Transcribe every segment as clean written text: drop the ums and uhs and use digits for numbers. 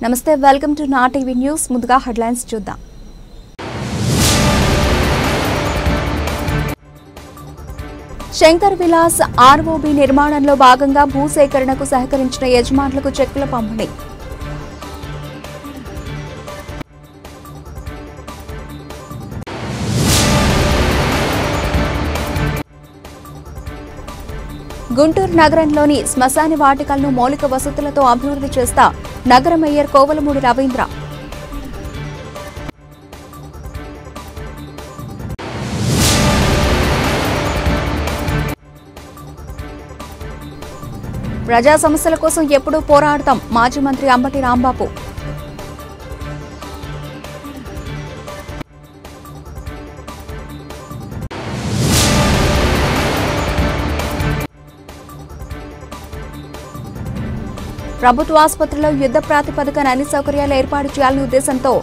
నమస్తే, welcome to నా TV news. ముందుగా హెడ్లైన్స్ చూద్దాం. శంకర్ విలాస్ ఆర్ఓబి నిర్మాణంలో భాగంగా భూసేకరణకు సహకరించిన యజమానులకు చెక్కుల పంపిణీ. గుంటూరు నగరంలోని శ్మశాన వాటికలను మౌలిక వసతులతో అభివృద్ధి చేస్తా నగర మేయర్ కోవలమూడి రవీంద్ర. ప్రజా సమస్యల కోసం ఎప్పుడూ పోరాడతాం మాజీ మంత్రి అంబటి రాంబాబు. ప్రభుత్వ ఆసుపత్రిలో యుద్ధ ప్రాతిపదికన అన్ని సౌకర్యాలు ఏర్పాటు చేయాలనే ఉద్దేశంతో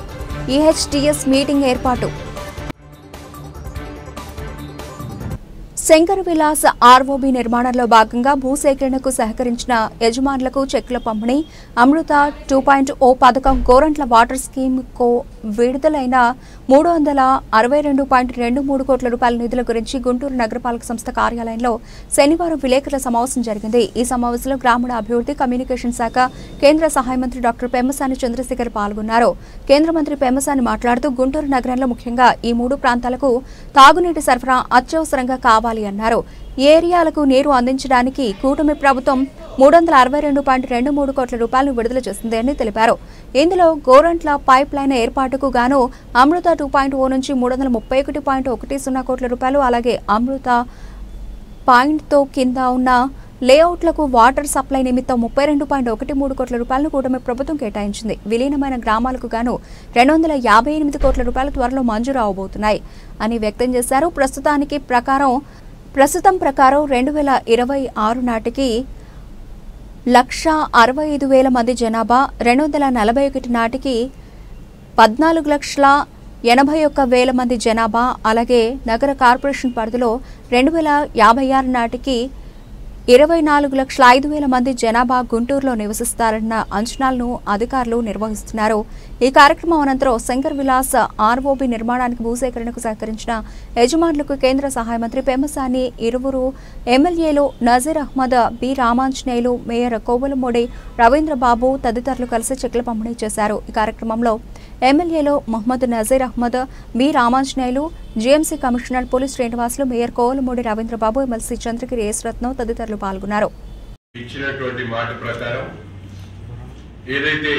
ఈహెచ్టీఎస్ మీటింగ్ ఏర్పాటు. శంకర్ విలాస్ ఆర్ఓబి నిర్మాణంలో భాగంగా భూసేకరణకు సహకరించిన యజమానులకు చెక్కుల పంపిణీ. అమృత 2.0 పథకం గోరంట్ల వాటర్ స్కీమ్ కు విడుదలైన 362.23 కోట్ల రూపాయల నిధుల గురించి గుంటూరు నగరపాలక సంస్థ కార్యాలయంలో శనివారం విలేకరుల సమావేశం జరిగింది. ఈ సమావేశంలో గ్రామీణ అభివృద్ధి, కమ్యూనికేషన్ శాఖ కేంద్ర సహాయ మంత్రి డాక్టర్ పెమ్మసాని చంద్రశేఖర్ పాల్గొన్నారు. కేంద్ర మంత్రి పెమ్మసాని మాట్లాడుతూ గుంటూరు నగరంలో ముఖ్యంగా ఈ 3 ప్రాంతాలకు తాగునీటి సరఫరా అత్యవసరంగా కావాలి అన్నారు. ఏరియాలకు నీరు అందించడానికి కూటమి ప్రభుత్వం 362.23 కోట్ల రూపాయలను విడుదల చేసిందని తెలిపారు. ఇందులో గోరంట్ల పైప్ లైన్ ఏర్పాటుకు గాను అమృత 2.0 నుంచి 331.10 కోట్ల రూపాయలు, అలాగే అమృత పాయింట్ తో కింద ఉన్న లేఅవుట్లకు వాటర్ సప్లై నిమిత్తం 32.13 కోట్ల రూపాయలను కూటమి ప్రభుత్వం కేటాయించింది. విలీనమైన గ్రామాలకు గాను 258 కోట్ల రూపాయలు త్వరలో మంజూరు అవబోతున్నాయి అని వ్యక్తం చేశారు. ప్రస్తుతం ప్రకారం 2026 నాటికి 1,65,000 మంది జనాభా, 2041 నాటికి 14,81,000 మంది జనాభా, అలాగే నగర కార్పొరేషన్ పరిధిలో 2056 నాటికి 24,05,000 మంది జనాభా గుంటూరులో నివసిస్తారన్న అంచనాలను అధికారులు నిర్వహిస్తున్నారు. ఈ కార్యక్రమం అనంతరం శంకర్ విలాస్ ఆర్ఓబి నిర్మాణానికి భూసేకరణకు సహకరించిన యజమానులకు కేంద్ర సహాయ మంత్రి పెమ్మసాని, ఇరువురు ఎమ్మెల్యేలు నజీర్ అహ్మద్, బి రామాంజనేయులు, మేయర్ కోవలమూడి రవీంద్రబాబు తదితరులు కలిసి చెక్కుల పంపిణీ చేశారు. ఈ కార్యక్రమంలో ఎమ్మెల్యేలు Mohammed Nazeer Ahmed, B Ramanjaneyulu, GMC commissioner Puli Srinivasulu, mayor Kovalamudi Ravindrababu, MLC Chandragiri Yesaratnam తదితరులు పాల్గొన్నారు. ఇచ్చినటువంటి మాట ప్రకారం ఏదైతే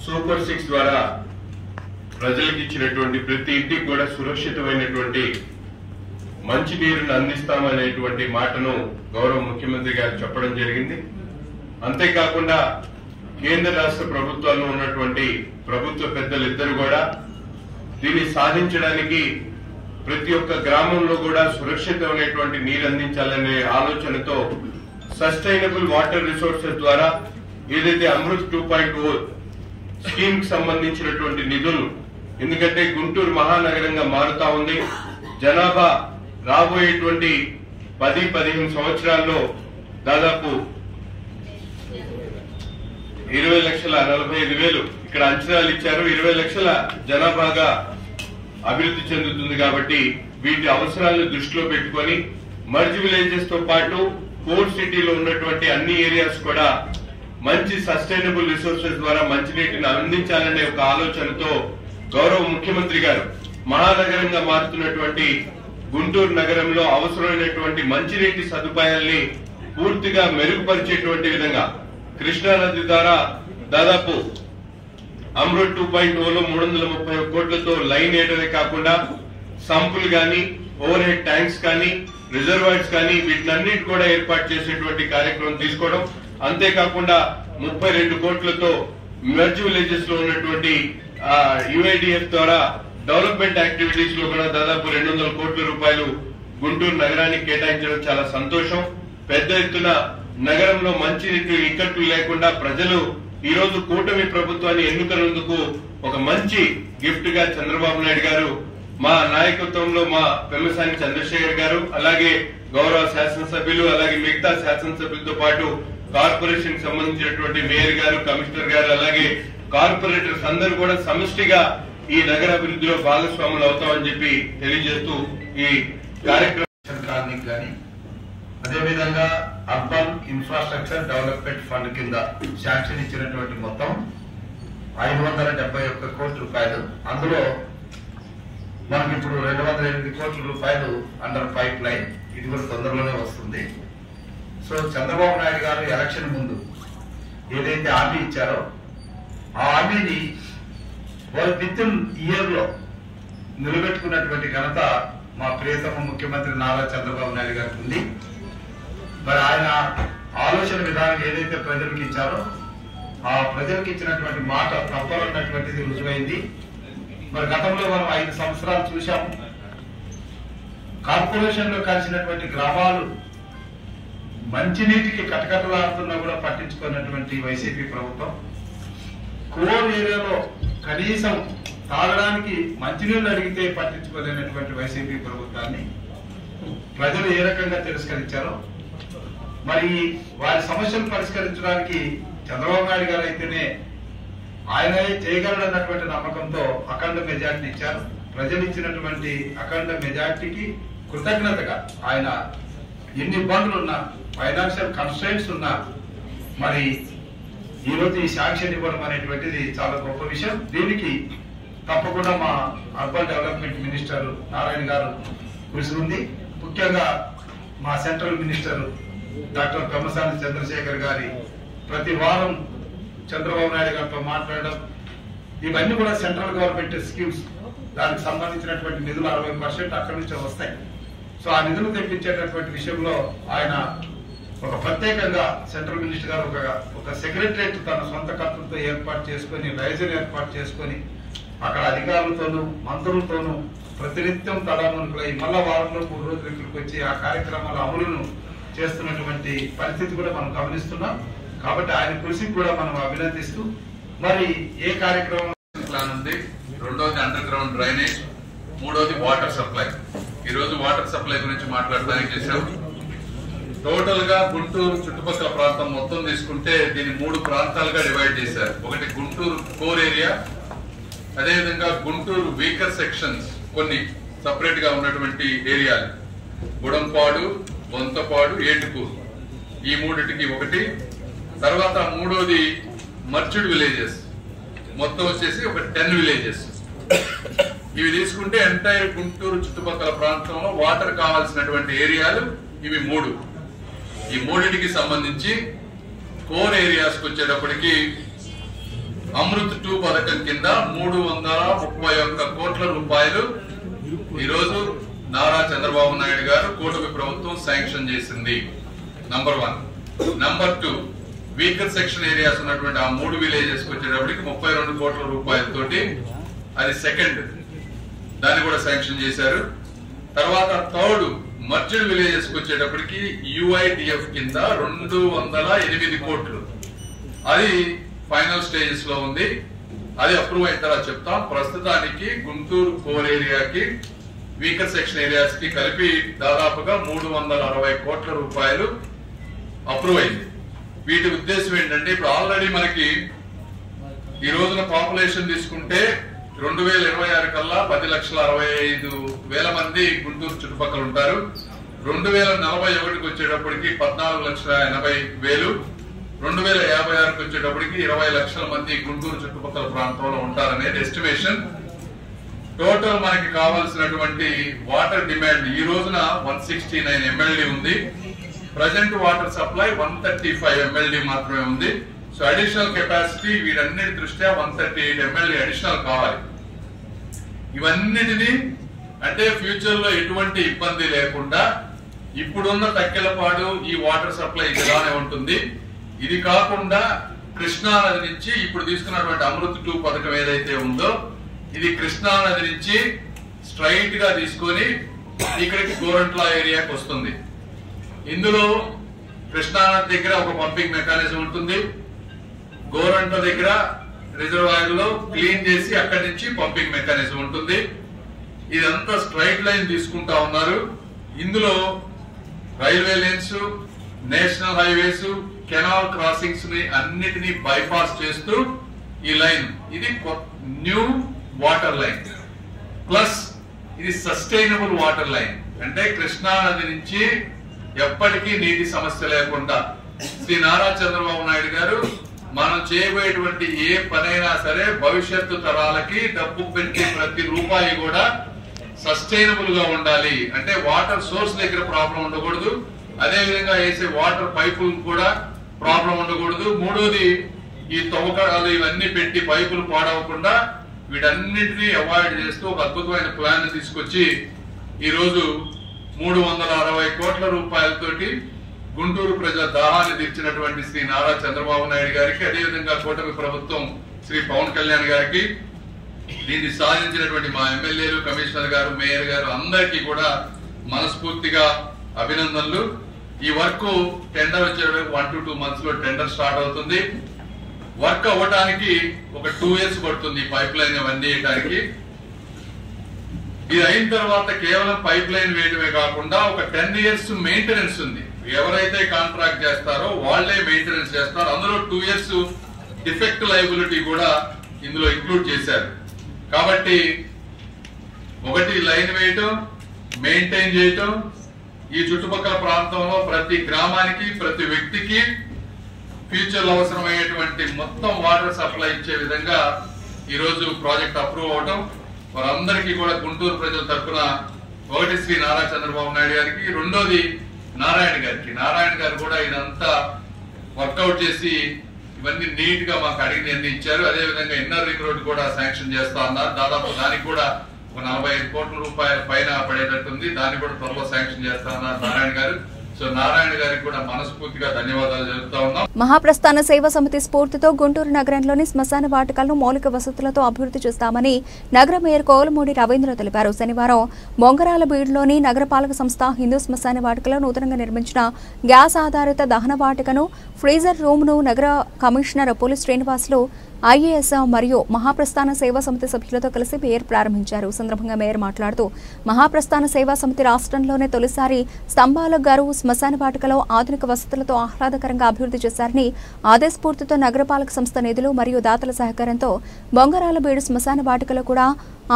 సూపర్ 6 ద్వారా ప్రజలకు ఇచ్చినటువంటి ప్రతి ఇంటికి కూడా సురక్షితమైనటువంటి మంచి నీరును అందిస్తామనేటువంటి మాటను గౌరవ ముఖ్యమంత్రి గారు చెప్పడం జరిగింది. అంతేకాకుండా కేంద్ర రాష్ట్ర ప్రభుత్వాల్లో ఉన్నటువంటి ప్రభుత్వ పెద్దలు ఇద్దరు కూడా దీన్ని సాధించడానికి ప్రతి ఒక్క గ్రామంలో కూడా సురక్షితమైనటువంటి నీరు అందించాలనే ఆలోచనతో సస్టైనబుల్ వాటర్ రిసోర్సెస్ ద్వారా ఏదైతే అమృత్ 2.0 స్కీమ్ కి సంబంధించినటువంటి నిధులు, ఎందుకంటే గుంటూరు మహానగరంగా మారుతా ఉంది. జనాభా రాబోయేటువంటి 10-15 సంవత్సరాల్లో దాదాపు 20,45,000 ఇక్కడ అంచనాలు ఇచ్చారు. 20 లక్షల జనాభాగా అభివృద్ధి చెందుతుంది. కాబట్టి వీటి అవసరాలను దృష్టిలో పెట్టుకుని మర్జ్ విలేజెస్ తో పాటు కోర్ సిటీలో ఉన్నటువంటి అన్ని ఏరియాస్ కూడా మంచి సస్టైనబుల్ రిసోర్సెస్ ద్వారా మంచినీటిని అందించాలనే ఒక ఆలోచనతో గౌరవ ముఖ్యమంత్రి గారు మహానగరంగా మారుతున్నటువంటి గుంటూరు నగరంలో అవసరమైనటువంటి మంచినీటి సదుపాయాల్ని పూర్తిగా మెరుగుపరిచేటువంటి విధంగా కృష్ణానది ద్వారా దాదాపు అమృత్ 2.0లో 330 కోట్లతో లైన్ వేయడమే కాకుండా సంపులు గాని, ఓవర్ హెడ్ ట్యాంక్స్ కానీ, రిజర్వాయర్స్ కానీ వీటినన్నిటి కూడా ఏర్పాటు చేసేటువంటి కార్యక్రమం తీసుకోవడం. అంతేకాకుండా 32 కోట్లతో మెర్జ్ విలేజెస్ లో ఉన్నటువంటి యుఐడిఎఫ్ ద్వారా డెవలప్మెంట్ యాక్టివిటీస్ లో కూడా దాదాపు 200 కోట్ల రూపాయలు గుంటూరు నగరానికి కేటాయించడం చాలా సంతోషం. పెద్ద ఎత్తున నగరంలో మంచినీటి ఇక్కట్లు లేకుండా ప్రజలు ఈ రోజు కూటమి ప్రభుత్వాన్ని ఎన్నుకున్నందుకు ఒక మంచి గిఫ్ట్ గా చంద్రబాబు నాయుడు గారు మా నాయకత్వంలో మా పెమ్మసాని చంద్రశేఖర్ గారు అలాగే గౌరవ శాసనసభ్యులు అలాగే మిగతా శాసనసభ్యులతో పాటు కార్పొరేషన్ సంబంధించినటువంటి మేయర్ గారు, కమిషనర్ గారు, అలాగే కార్పొరేటర్స్ అందరూ కూడా సమిష్టిగా ఈ నగర అభివృద్ధిలో భాగస్వాములు అవుతామని చెప్పి తెలియజేస్తూ ఈ కార్యక్రమం కానీ అదేవిధంగా అర్బన్ ఇన్ఫ్రాస్ట్రక్చర్ డెవలప్మెంట్ ఫండ్ కింద శాంక్షన్ ఇచ్చినటువంటి మొత్తం 571 కోట్ల రూపాయలు. అందులో మనకి ఇప్పుడు 208 కోట్ల రూపాయలు అండర్ పైప్ లైన్, ఇది కూడా తొందరలోనే వస్తుంది. సో చంద్రబాబు నాయుడు గారు ఎలక్షన్ ముందు ఏదైతే హామీ ఇచ్చారో ఆ హామీని వాళ్ళు విత్ ఇన్ ఇయర్ లో నిలబెట్టుకున్నటువంటి ఘనత మా ప్రియతమ ముఖ్యమంత్రి నారా చంద్రబాబు నాయుడు గారికి ఉంది. మరి ఆయన ఆలోచన విధానం ఏదైతే ప్రజలకు ఇచ్చారో ఆ ప్రజలకు ఇచ్చినటువంటి మాట తప్పనటువంటిది రుజువైంది. మరి గతంలో మనం 5 సంవత్సరాలు చూశాము. కార్పొరేషన్ లో కలిసినటువంటి గ్రామాలు మంచినీటికి కటకటలాడుతున్నా కూడా పట్టించుకున్నటువంటి వైసీపీ ప్రభుత్వం, కోర్ ఏరియాలో కనీసం తాగడానికి మంచినీళ్లు అడిగితే పట్టించుకోలేనటువంటి వైసీపీ ప్రభుత్వాన్ని ప్రజలు ఏ రకంగా తిరస్కరించారో, మరి వారి సమస్యలు పరిష్కరించడానికి చంద్రబాబు నాయుడు గారు అయితేనే ఆయనే చేయగలడన్నటువంటి నమ్మకంతో అఖండ మెజార్టీ ఇచ్చారు. ప్రజలు ఇచ్చినటువంటి అఖండ మెజార్టీకి కృతజ్ఞతగా ఆయన ఎన్ని ఇబ్బందులు ఉన్నా, ఫైనాన్షియల్ కన్స్ట్రైంట్స్ ఉన్నా, మరి ఈ రోజు ఈ శాంక్షన్ ఇవ్వడం అనేటువంటిది చాలా గొప్ప విషయం. దీనికి తప్పకుండా మా అర్బన్ డెవలప్మెంట్ మినిస్టర్ నారాయణ గారు కృషి ఉంది. ముఖ్యంగా మా central minister doctor Pemmasani Chandrasekhar గారి ప్రతి వారం చంద్రబాబు నాయుడు గారితో మాట్లాడడం, ఇవన్నీ కూడా సెంట్రల్ గవర్నమెంట్ స్కీమ్స్, దానికి సంబంధించినటువంటి నిధులు 60% అక్కడి నుంచే వస్తాయి. సో ఆ నిధులు తెప్పించేటటువంటి విషయంలో ఆయన ఒక ప్రత్యేకంగా సెంట్రల్ మినిస్టర్ గారు ఒక సెక్రటరియట్ తన సొంత ఖర్చులతో ఏర్పాటు చేసుకుని, లైజన్ ఏర్పాటు చేసుకుని అక్కడ అధికారులతోనూ మంత్రులతోనూ ప్రతినిత్యం తడామునుకులై మళ్ళా వారంలో 3 రోజులు ఇక్కడికి వచ్చి ఆ కార్యక్రమాల అమలును చేస్తున్నటువంటి పరిస్థితి కూడా మనం గమనిస్తున్నాం. కాబట్టి ఆయన కృషికి కూడా మనం అభినందిస్తూ, మరి ఏ కార్యక్రమం ప్లాన్ ఉంది, రెండోది అండర్ గ్రౌండ్ డ్రైనేజ్, మూడోది వాటర్ సప్లై. ఈ రోజు వాటర్ సప్లై గురించి మాట్లాడడానికి చేశాం. టోటల్ గా గుంటూరు చుట్టుపక్కల ప్రాంతం మొత్తం తీసుకుంటే దీన్ని 3 ప్రాంతాలుగా డివైడ్ చేశారు. ఒకటి గుంటూరు కోర్ ఏరియా, అదేవిధంగా గుంటూరు వీకర్ సెక్షన్స్ కొన్ని సపరేట్ గా ఉన్నటువంటి ఏరియాలు, గుడంపాడు, బొంతపాడు, ఏటుకూరు, ఈ మూడిటికి ఒకటి. తర్వాత మూడోది మర్చుడ్ విలేజెస్, మొత్తం వచ్చేసి ఒక 10 విలేజెస్. ఇవి తీసుకుంటే ఎంటైర్ గుంటూరు చుట్టుపక్కల ప్రాంతంలో వాటర్ కావాల్సినటువంటి ఏరియాలు ఇవి 3. ఈ మూడింటికి సంబంధించి కోర్ ఏరియాస్ కు వచ్చేటప్పటికి అమృత్ 2 పథకం కింద 331 కోట్ల రూపాయలు ఈరోజు నారా చంద్రబాబు నాయుడు గారు కూటమి ప్రభుత్వం శాంక్షన్ చేసింది. Number 1. Number 2, weaker section areas ఉన్నటువంటి ఆ 3 విలేజెస్ కు వచ్చేటప్పటికి 32 కోట్ల రూపాయలతోటి అది సెకండ్, దాన్ని కూడా శాంక్షన్ చేశారు. తర్వాత థర్డ్, మర్చెంట్ విలేజెస్ కు వచ్చేటప్పటికి యుఐడిఎఫ్ కింద 208 కోట్లు, అది ఫైనల్ స్టేజెస్ లో ఉంది. అది అప్రూవ్ అయిన తర్వాత చెప్తాం. ప్రస్తుతానికి గుంటూరు కోర్ ఏరియాకి, వీకర్ సెక్షన్ ఏరియాస్ కి కలిపి దాదాపుగా 360 కోట్ల రూపాయలు అప్రూవ్ అయింది. వీటి ఉద్దేశం ఏంటంటే, ఇప్పుడు ఆల్రెడీ మనకి ఈ రోజున పాపులేషన్ తీసుకుంటే 2026 కల్లా 10,65,000 మంది గుంటూరు చుట్టుపక్కల ఉంటారు. 2041కి వచ్చేటప్పటికి 14,80,000, 2056కి వచ్చేటప్పటికి 20 లక్షల మంది గుంటూరు చుట్టుపక్కల ప్రాంతంలో ఉంటారనేది ఎస్టిమేషన్. టోటల్ మనకి కావాల్సినటువంటి వాటర్ డిమాండ్ ఈ రోజున 169 MLD ఉంది. ప్రజెంట్ వాటర్ సప్లై 135 MLD మాత్రమే ఉంది. సో అడిషనల్ కెపాసిటీ వీటన్నిటి దృష్ట్యా 138 MLD అడిషనల్ కావాలి. ఇవన్నిటిని అంటే ఫ్యూచర్ లో ఎటువంటి ఇబ్బంది లేకుండా ఇప్పుడున్న తక్కెలపాడు ఈ వాటర్ సప్లై ఇలానే ఉంటుంది. ఇది కాకుండా కృష్ణా నది నుంచి ఇప్పుడు తీసుకున్నటువంటి అమృత్ 2 పథకం ఏదైతే ఉందో, ఇది కృష్ణా నది నుంచి స్ట్రైట్ గా తీసుకొని ఇక్కడికి గోరంట్ల ఏరియాకి వస్తుంది. ఇందులో కృష్ణా నది దగ్గర ఒక పంపింగ్ మెకానిజం ఉంటుంది, గోరంట్ల దగ్గర రిజర్వాయర్ లో క్లీన్ చేసి అక్కడి నుంచి పంపింగ్ మెకానిజం ఉంటుంది. ఇదంతా స్ట్రైట్ లైన్ తీసుకుంటా ఉన్నారు. ఇందులో railway lines, national highways, canal crossings ని అన్నిటినీ బైపాస్ చేస్తూ ఈ లైన్ ఇది న్యూ వాటర్ లైన్ ప్లస్ ఇది సస్టైనబుల్ వాటర్ లైన్. అంటే కృష్ణా నది నుంచి ఎప్పటికీ నీటి సమస్య లేకుండా శ్రీ నారా చంద్రబాబు నాయుడు గారు మనం చేయబోయేటువంటి ఏ పనైనా సరే భవిష్యత్తు తరాలకి డబ్బు పెట్టి ప్రతి రూపాయి కూడా సస్టైనబుల్ గా ఉండాలి. అంటే వాటర్ సోర్స్ దగ్గర ప్రాబ్లం ఉండకూడదు, అదే విధంగా వేసే వాటర్ పైపులు కూడా ప్రాబ్లం ఉండకూడదు. మూడోది ఈ తవ్వకాలు ఇవన్నీ పెట్టి పైపులు పాడవకుండా వీటన్నిటినీ అవాయిడ్ చేస్తూ ఒక అద్భుతమైన ప్లాన్ తీసుకొచ్చి ఈ రోజు 360 కోట్ల రూపాయలతోటి గుంటూరు ప్రజల దాహాన్ని తీర్చినటువంటి శ్రీ నారా చంద్రబాబు నాయుడు గారికి, అదేవిధంగా కూటమి ప్రభుత్వం శ్రీ పవన్ కళ్యాణ్ గారికి, దీన్ని సాధించినటువంటి మా ఎమ్మెల్యేలు, కమిషనర్ గారు, మేయర్ గారు అందరికీ కూడా మనస్ఫూర్తిగా అభినందనలు. ఈ వర్క్ టెండర్ వచ్చే 1 to 2 months లో టెండర్ స్టార్ట్ అవుతుంది. వర్క్ అవ్వడానికి ఒక 2 years పడుతుంది పైప్ లైన్ అవన్నీ వేయడానికి. ఇది అయిన తర్వాత కేవలం పైప్ లైన్ వేయడమే కాకుండా ఒక 10 years మెయింటెనెన్స్ ఉంది. ఎవరైతే కాంట్రాక్ట్ చేస్తారో వాళ్లే మెయింటెనెన్స్ చేస్తారు. అందులో 2 years డిఫెక్ట్ లయబిలిటీ కూడా ఇందులో ఇంక్లూడ్ చేశారు. కాబట్టి ఒకటి లైన్ వేయటం, మెయింటైన్ చేయటం, ఈ చుట్టుపక్కల ప్రాంతంలో ప్రతి గ్రామానికి ప్రతి వ్యక్తికి ఫ్యూచర్ లో అవసరమయ్యేటువంటి మొత్తం వాటర్ సప్లై ఇచ్చే విధంగా ఈ రోజు ప్రాజెక్ట్ అప్రూవ్ అవడం వారందరికీ కూడా గుంటూరు ప్రజల తరఫున ఒకటి శ్రీ నారా చంద్రబాబు నాయుడు గారికి, రెండోది నారాయణ గారికి. నారాయణ గారు కూడా ఇదంతా వర్కౌట్ చేసి ఇవన్నీ నీట్ గా మాకు అడిగినన్ని ఇచ్చారు. అదే విధంగా ఇన్నర్ రింగ్ రోడ్ కూడా శాంక్షన్ చేస్తా ఉన్నారు. దాదాపు దానికి కూడా ఒక 45 కోట్ల రూపాయల పైన పడేటట్టుంది. దాన్ని కూడా త్వరలో శాంక్షన్ చేస్తా ఉన్నారు నారాయణ గారు. సో నారాయణ గారికి కూడా మనస్ఫూర్తిగా ధన్యవాదాలు చెబుతా ఉన్నాం. మహాప్రస్థాన సేవా సమితి స్ఫూర్తితో గుంటూరు నగరంలోని శ్మశాన వాటికలను మౌలిక వసతులతో అభివృద్ధి చేస్తామని నగర మేయర్ కోలమూడి రవీంద్ర తెలిపారు. శనివారం బొంగరాల బీడులోని నగరపాలక సంస్థ హిందూ శ్మశాన వాటికలో నూతనంగా నిర్మించిన గ్యాస్ ఆధారిత దహన వాటికను, ఫ్రీజర్ రూమ్ ను నగర కమిషనర్ పులి శ్రీనివాసులు, ఐఏఎస్ మరియు మహాప్రస్థాన సేవా సమితి సభ్యులతో కలిసి మేయర్ ప్రారంభించారు. సందర్భంగా మేయర్ మాట్లాడుతూ మహాప్రస్థాన సేవా సమితి రాష్ట్రంలోనే తొలిసారి స్తంభాల గారు శ్మశాన వాటికలో ఆధునిక వసతులతో ఆహ్లాదకరంగా అభివృద్ధి చేశారని, అదే స్ఫూర్తితో నగరపాలక సంస్థ నిధులు మరియు దాతల సహకారంతో బొంగరాల బీడు శ్మశాన వాటికలో కూడా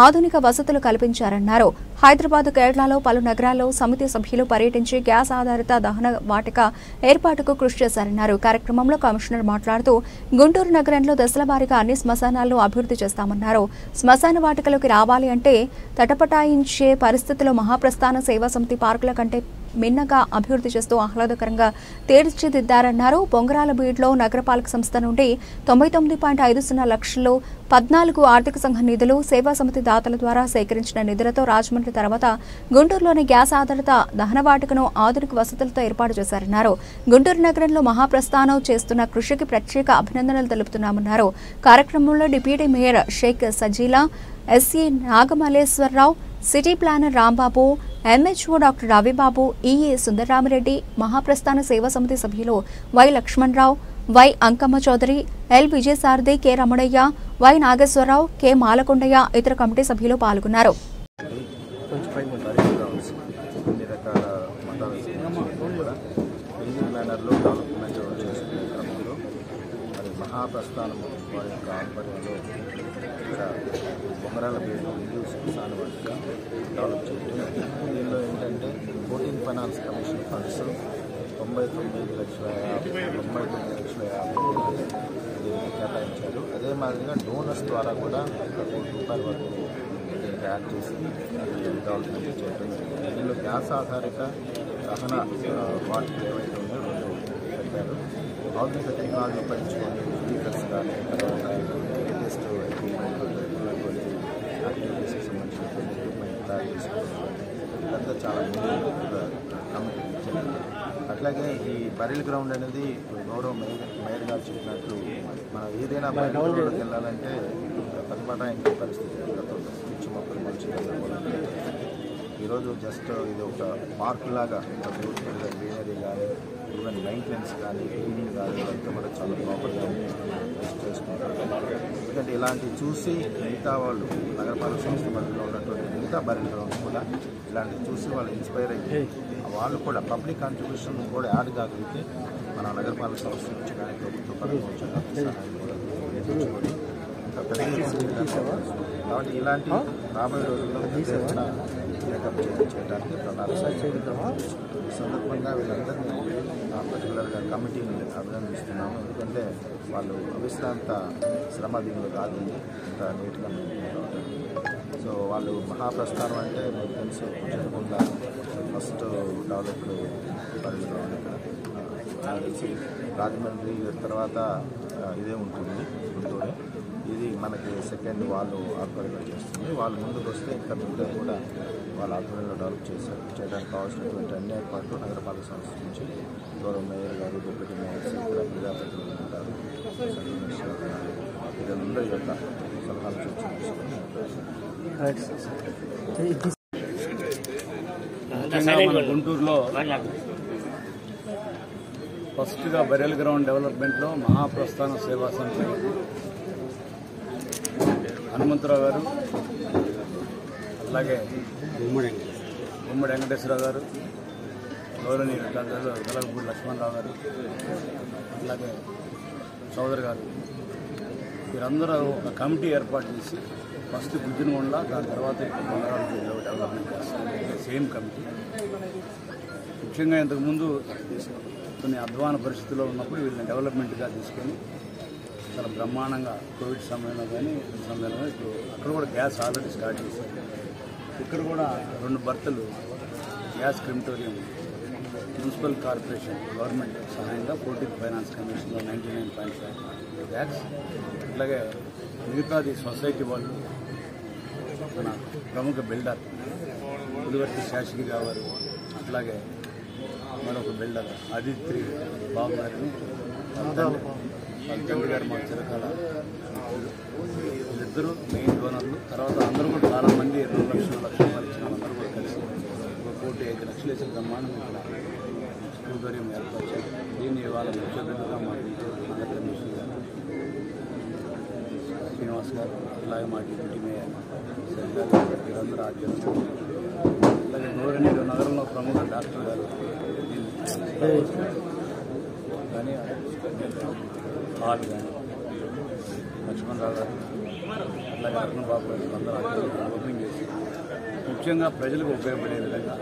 ఆధునిక వసతులు కల్పించారన్నారు. హైదరాబాద్, కేరళలో పలు నగరాల్లో సమితి సభ్యులు పర్యటించి గ్యాస్ ఆధారిత దహన వాటిక ఏర్పాటుకు కృషి చేశారన్నారు. కార్యక్రమంలో కమిషనర్ మాట్లాడుతూ గుంటూరు నగరంలో దశల వారీగా అన్ని శ్మశానాలను అభివృద్ధి చేస్తామన్నారు. శ్మశాన వాటికలోకి రావాలి అంటే తటపటాయించే పరిస్థితిలో మహాప్రస్థాన సేవా సమితి పార్కుల కంటే మిన్నగా అభివృద్ధి చేస్తూ ఆహ్లాదకరంగా తీర్చిదిద్దారన్నారు. బొంగరాల బీడ్లో నగరపాలక సంస్థ నుండి 99.50 లక్షలు, 14 ఆర్థిక సంఘ నిధులు, సేవా సమితి దాతల ద్వారా సేకరించిన నిధులతో రాజమండ్రి తర్వాత గుంటూరులోని గ్యాస్ ఆధారిత దహన వాటికను ఆధునిక వసతులతో ఏర్పాటు చేశారన్నారు. గుంటూరు నగరంలో మహాప్రస్థానం చేస్తున్న కృషికి ప్రత్యేక అభినందనలు తెలుపుతున్నామన్నారు. కార్యక్రమంలో deputy mayor Shaik Sajila, SE Nagamalleswararao, city planner Rambabu, MHO doctor Ravibabu, EA Sundararamireddy, Mahaprasthana Seva Samiti సభ్యులు Y Lakshmanarao, Y Ankamma Chowdary, L Vijayasarathi, K Ramanaiah, Y Nageswararao, K Malakondaiah ఇతర కమిటీ సభ్యులు పాల్గొన్నారు. మహాప్రస్థానము వారి యొక్క ఆధ్వర్యంలో ఇక్కడ బొంగరాల బీడు హిందూ శ్మశాన వాటిక డెవలప్ చేయడం. దీనిలో ఏంటంటే 14 ఫైనాన్స్ కమిషన్ ఫండ్స్ 99,50,000 కేటాయించారు. అదే మాదిరిగా డోనర్స్ ద్వారా కూడా ₹1 కోటి వరకు దీనికి యాడ్ చేసి డెవలప్మెంట్ చేయడం. దీనిలో గ్యాస్ ఆధారిత దహన వాటికి ఏవైతే ఉన్నాయో 2 పెట్టారు. ఆధునిక టెక్నాలజీ ఉపయోగించుకొని స్పీకర్స్ కానీ లేటెస్ట్ ఎక్విప్మెంట్ ఉన్నటువంటి యాక్టివిటీస్కి సంబంధించినటువంటి ఎక్విప్మెంట్ తయారు చేసుకోవడం ఇదంతా చాలా కమిటీ. అట్లాగే ఈ బరిల్ గ్రౌండ్ అనేది గౌరవ మేయర్ గారు చెప్పినట్లు మనం ఏదైనా బరిల్ గ్రౌండ్కి వెళ్ళాలంటే తప్పటాయించే పరిస్థితి పిచ్చి మొక్కలు మంచిగా ఈరోజు జస్ట్ ఇది ఒక పార్క్ లాగా బ్యూటిఫుల్గా గ్రీనరీ కానీ ఈవెన్ మెయింటెనెన్స్ కానీ క్లీనింగ్ కానీ అంతా కూడా చాలా ప్రాపర్గా చేసుకుంటారు. ఎందుకంటే ఇలాంటివి చూసి మిగతా వాళ్ళు నగరపాలక సంస్థ మధ్యలో ఉన్నటువంటి మిగతా బరిల్ గ్రౌండ్స్ కూడా ఇలాంటివి చూసి వాళ్ళు ఇన్స్పైర్ అయ్యి వాళ్ళు కూడా పబ్లిక్ కాంట్రిబ్యూషన్ కూడా యాడ్ కాగలిగితే మన నగరపాలక సంస్థ నుంచి కానీ ప్రభుత్వ పరంగా వచ్చే సహాయం కూడా తెచ్చుకొని ఇంకా కాబట్టి ఇలాంటి రాబోయే రోజుల్లో మేకప్ చేయడానికి ప్రణాళిక ఈ సందర్భంగా వీళ్ళందరినీ పర్టికులర్గా కమిటీని అభినందిస్తున్నాము. ఎందుకంటే వాళ్ళు అవిశ్రాంత శ్రమ దీనిలో కాదండి, ఇంత నీట్గా సో వాళ్ళు మహాప్రస్థానం అంటే మీకు తెలుసు జరగకుండా ఫస్ట్ డెవలప్డ్ పరిధిలో ఇక్కడ తెలిసి రాజమండ్రి తర్వాత ఇదే ఉంటుంది గుంటూరు. ఇది మనకి సెకండ్ వాళ్ళు ఆధ్వర్యంలో చేస్తుంది. వాళ్ళు ముందుకు వస్తే ఇంకా మిగతా కూడా వాళ్ళ ఆధ్వర్యంలో డెవలప్ చేయడానికి కావాల్సినటువంటి అన్ని ఏర్పాట్లు నగరపాలక సంస్థ నుంచి గౌరవ మేయర్ గారు, డిప్యూటీ మేయర్స్, ఇతర ప్రజాప్రతినిధులు ఉంటారు, వీళ్ళందరి యొక్క సలహాలు మన గుంటూరులో ఫస్ట్గా బెరియల్ గ్రౌండ్ డెవలప్మెంట్లో మహాప్రస్థాన సేవా సమితి హనుమంతరావు గారు, అలాగే గుమ్మడి వెంకటేశ్వరరావు గారు, గౌరవనీయులు డాక్టర్ వెలగపూడి లక్ష్మణరావు గారు, అలాగే చౌదరి గారు, వీరందరూ ఒక కమిటీ ఏర్పాటు చేసి ఫస్ట్ గుజ్జనగొండ, దాని తర్వాత అమరావతిలో డెవలప్మెంట్ చేస్తారు. Same committee. ముఖ్యంగా ఇంతకుముందు కొన్ని అధ్వాన పరిస్థితుల్లో ఉన్నప్పుడు వీళ్ళని డెవలప్మెంట్గా తీసుకొని చాలా బ్రహ్మాండంగా కోవిడ్ సమయంలో కానీ సమయంలో ఇప్పుడు అక్కడ కూడా గ్యాస్ ఆల్రెడీ స్టార్ట్ చేశారు. ఇక్కడ కూడా 2 బర్తలు gas crematorium municipal corporation government సహాయంగా 14th ఫైనాన్స్ కమిషన్లో 99.5 ల్యాక్స్, అలాగే మిగతాది సొసైటీ వాళ్ళు మన ప్రముఖ బిల్డర్ పులివర్తి శాసగిరి గారు, అట్లాగే మరొక బిల్డర్ ఆదిత్రి బాబు గారిని వాళ్ళ తండ్రి గారు మా చిరకాల వీళ్ళిద్దరూ మెయిన్ డోనర్లు. తర్వాత అందరూ కూడా చాలామంది 2 లక్షల రూపాయలు ఇచ్చిన అందరూ కూడా కలిసి 1,05 లక్షలు వేసిన బ్రహ్మాండం ఇక్కడ సౌకర్యం ఏర్పరిచారు. దీన్ని ఇవాళ ముఖ్య బిల్లుగా మా ఆంధ్రప్రదేశ్ గారు శ్రీనివాస్ గారు, అలాగే మా డిప్యూటీ మేయర్ వీరందరూ ఆధ్వర్యంలో, అలాగే గౌరవనీయులు నగరంలో ప్రముఖ డాక్టర్ గారు కానీ హాల్ కానీ లక్ష్మణరావు గారు, అలాగే రత్నబాబు గారు అందరూ ఆధ్వర్యంలో ఓపెనింగ్ చేసి ముఖ్యంగా ప్రజలకు ఉపయోగపడే విధంగా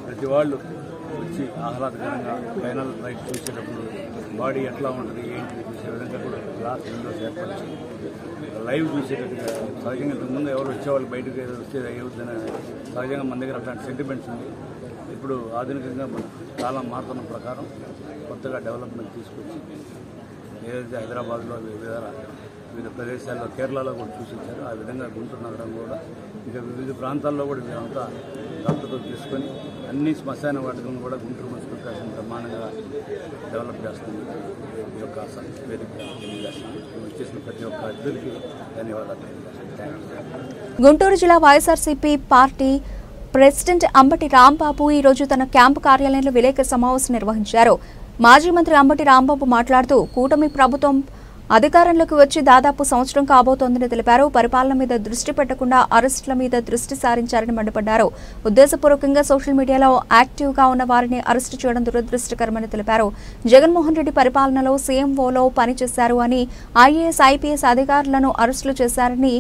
ప్రతి వాళ్ళు వచ్చి ఆహ్లాదకరంగా ఫైనల్ రైట్ చూసేటప్పుడు బాడీ ఎట్లా ఉంటుంది ఏంటి చూసే విధంగా కూడా గ్లాస్ విండోస్ ఏర్పరిచి లైవ్ చూసేటట్టుగా. సహజంగా ఇంతకుముందు ఎవరు వచ్చేవాళ్ళు బయటకు వస్తే అయ్యొద్దని సహజంగా మన దగ్గర అట్లాంటి సెంటిమెంట్స్ ఉంది. ఇప్పుడు ఆధునికంగా కాలం మారుతున్న ప్రకారం కొత్తగా డెవలప్మెంట్ తీసుకొచ్చి ఏదైతే హైదరాబాద్లో వివిధ ప్రదేశాల్లో కేరళలో కూడా చూసించారు, ఆ విధంగా గుంటూరు నగరం కూడా ఇంకా వివిధ ప్రాంతాల్లో కూడా వీరంతా దత్తత తీసుకొని అన్ని శ్మశాన వాటికలను కూడా గుంటూరు మున్సిపల్ కార్పొరేషన్ బ్రహ్మాండంగా డెవలప్ చేస్తుంది. ఈ యొక్క వేదిక తెలియజేస్తున్నాను. వచ్చేసిన ప్రతి ఒక్క అభ్యర్థికి ధన్యవాదాలు తెలియజేస్తున్నాను. గుంటూరు జిల్లా వైఎస్ఆర్సీపీ పార్టీ ప్రెసిడెంట్ అంబటి రాంబాబు ఈ రోజు తన క్యాంపు కార్యాలయంలో విలేకరుల సమావేశం నిర్వహించారు. మాజీ మంత్రి అంబటి రాంబాబు మాట్లాడుతూ కూటమి ప్రభుత్వం అధికారంలోకి వచ్చి దాదాపు సంవత్సరం కాబోతోందని తెలిపారు. పరిపాలన మీద దృష్టి పెట్టకుండా అరెస్టుల మీద దృష్టి సారించారని మండిపడ్డారు. ఉద్దేశపూర్వకంగా సోషల్ మీడియాలో యాక్టివ్గా ఉన్న వారిని అరెస్టు చేయడం దురదృష్టకరమని తెలిపారు. జగన్మోహన్ రెడ్డి పరిపాలనలో సీఎంఓలో పనిచేశారు అని, ఐఏఎస్ ఐపీఎస్ అధికారులను అరెస్టులు చేశారని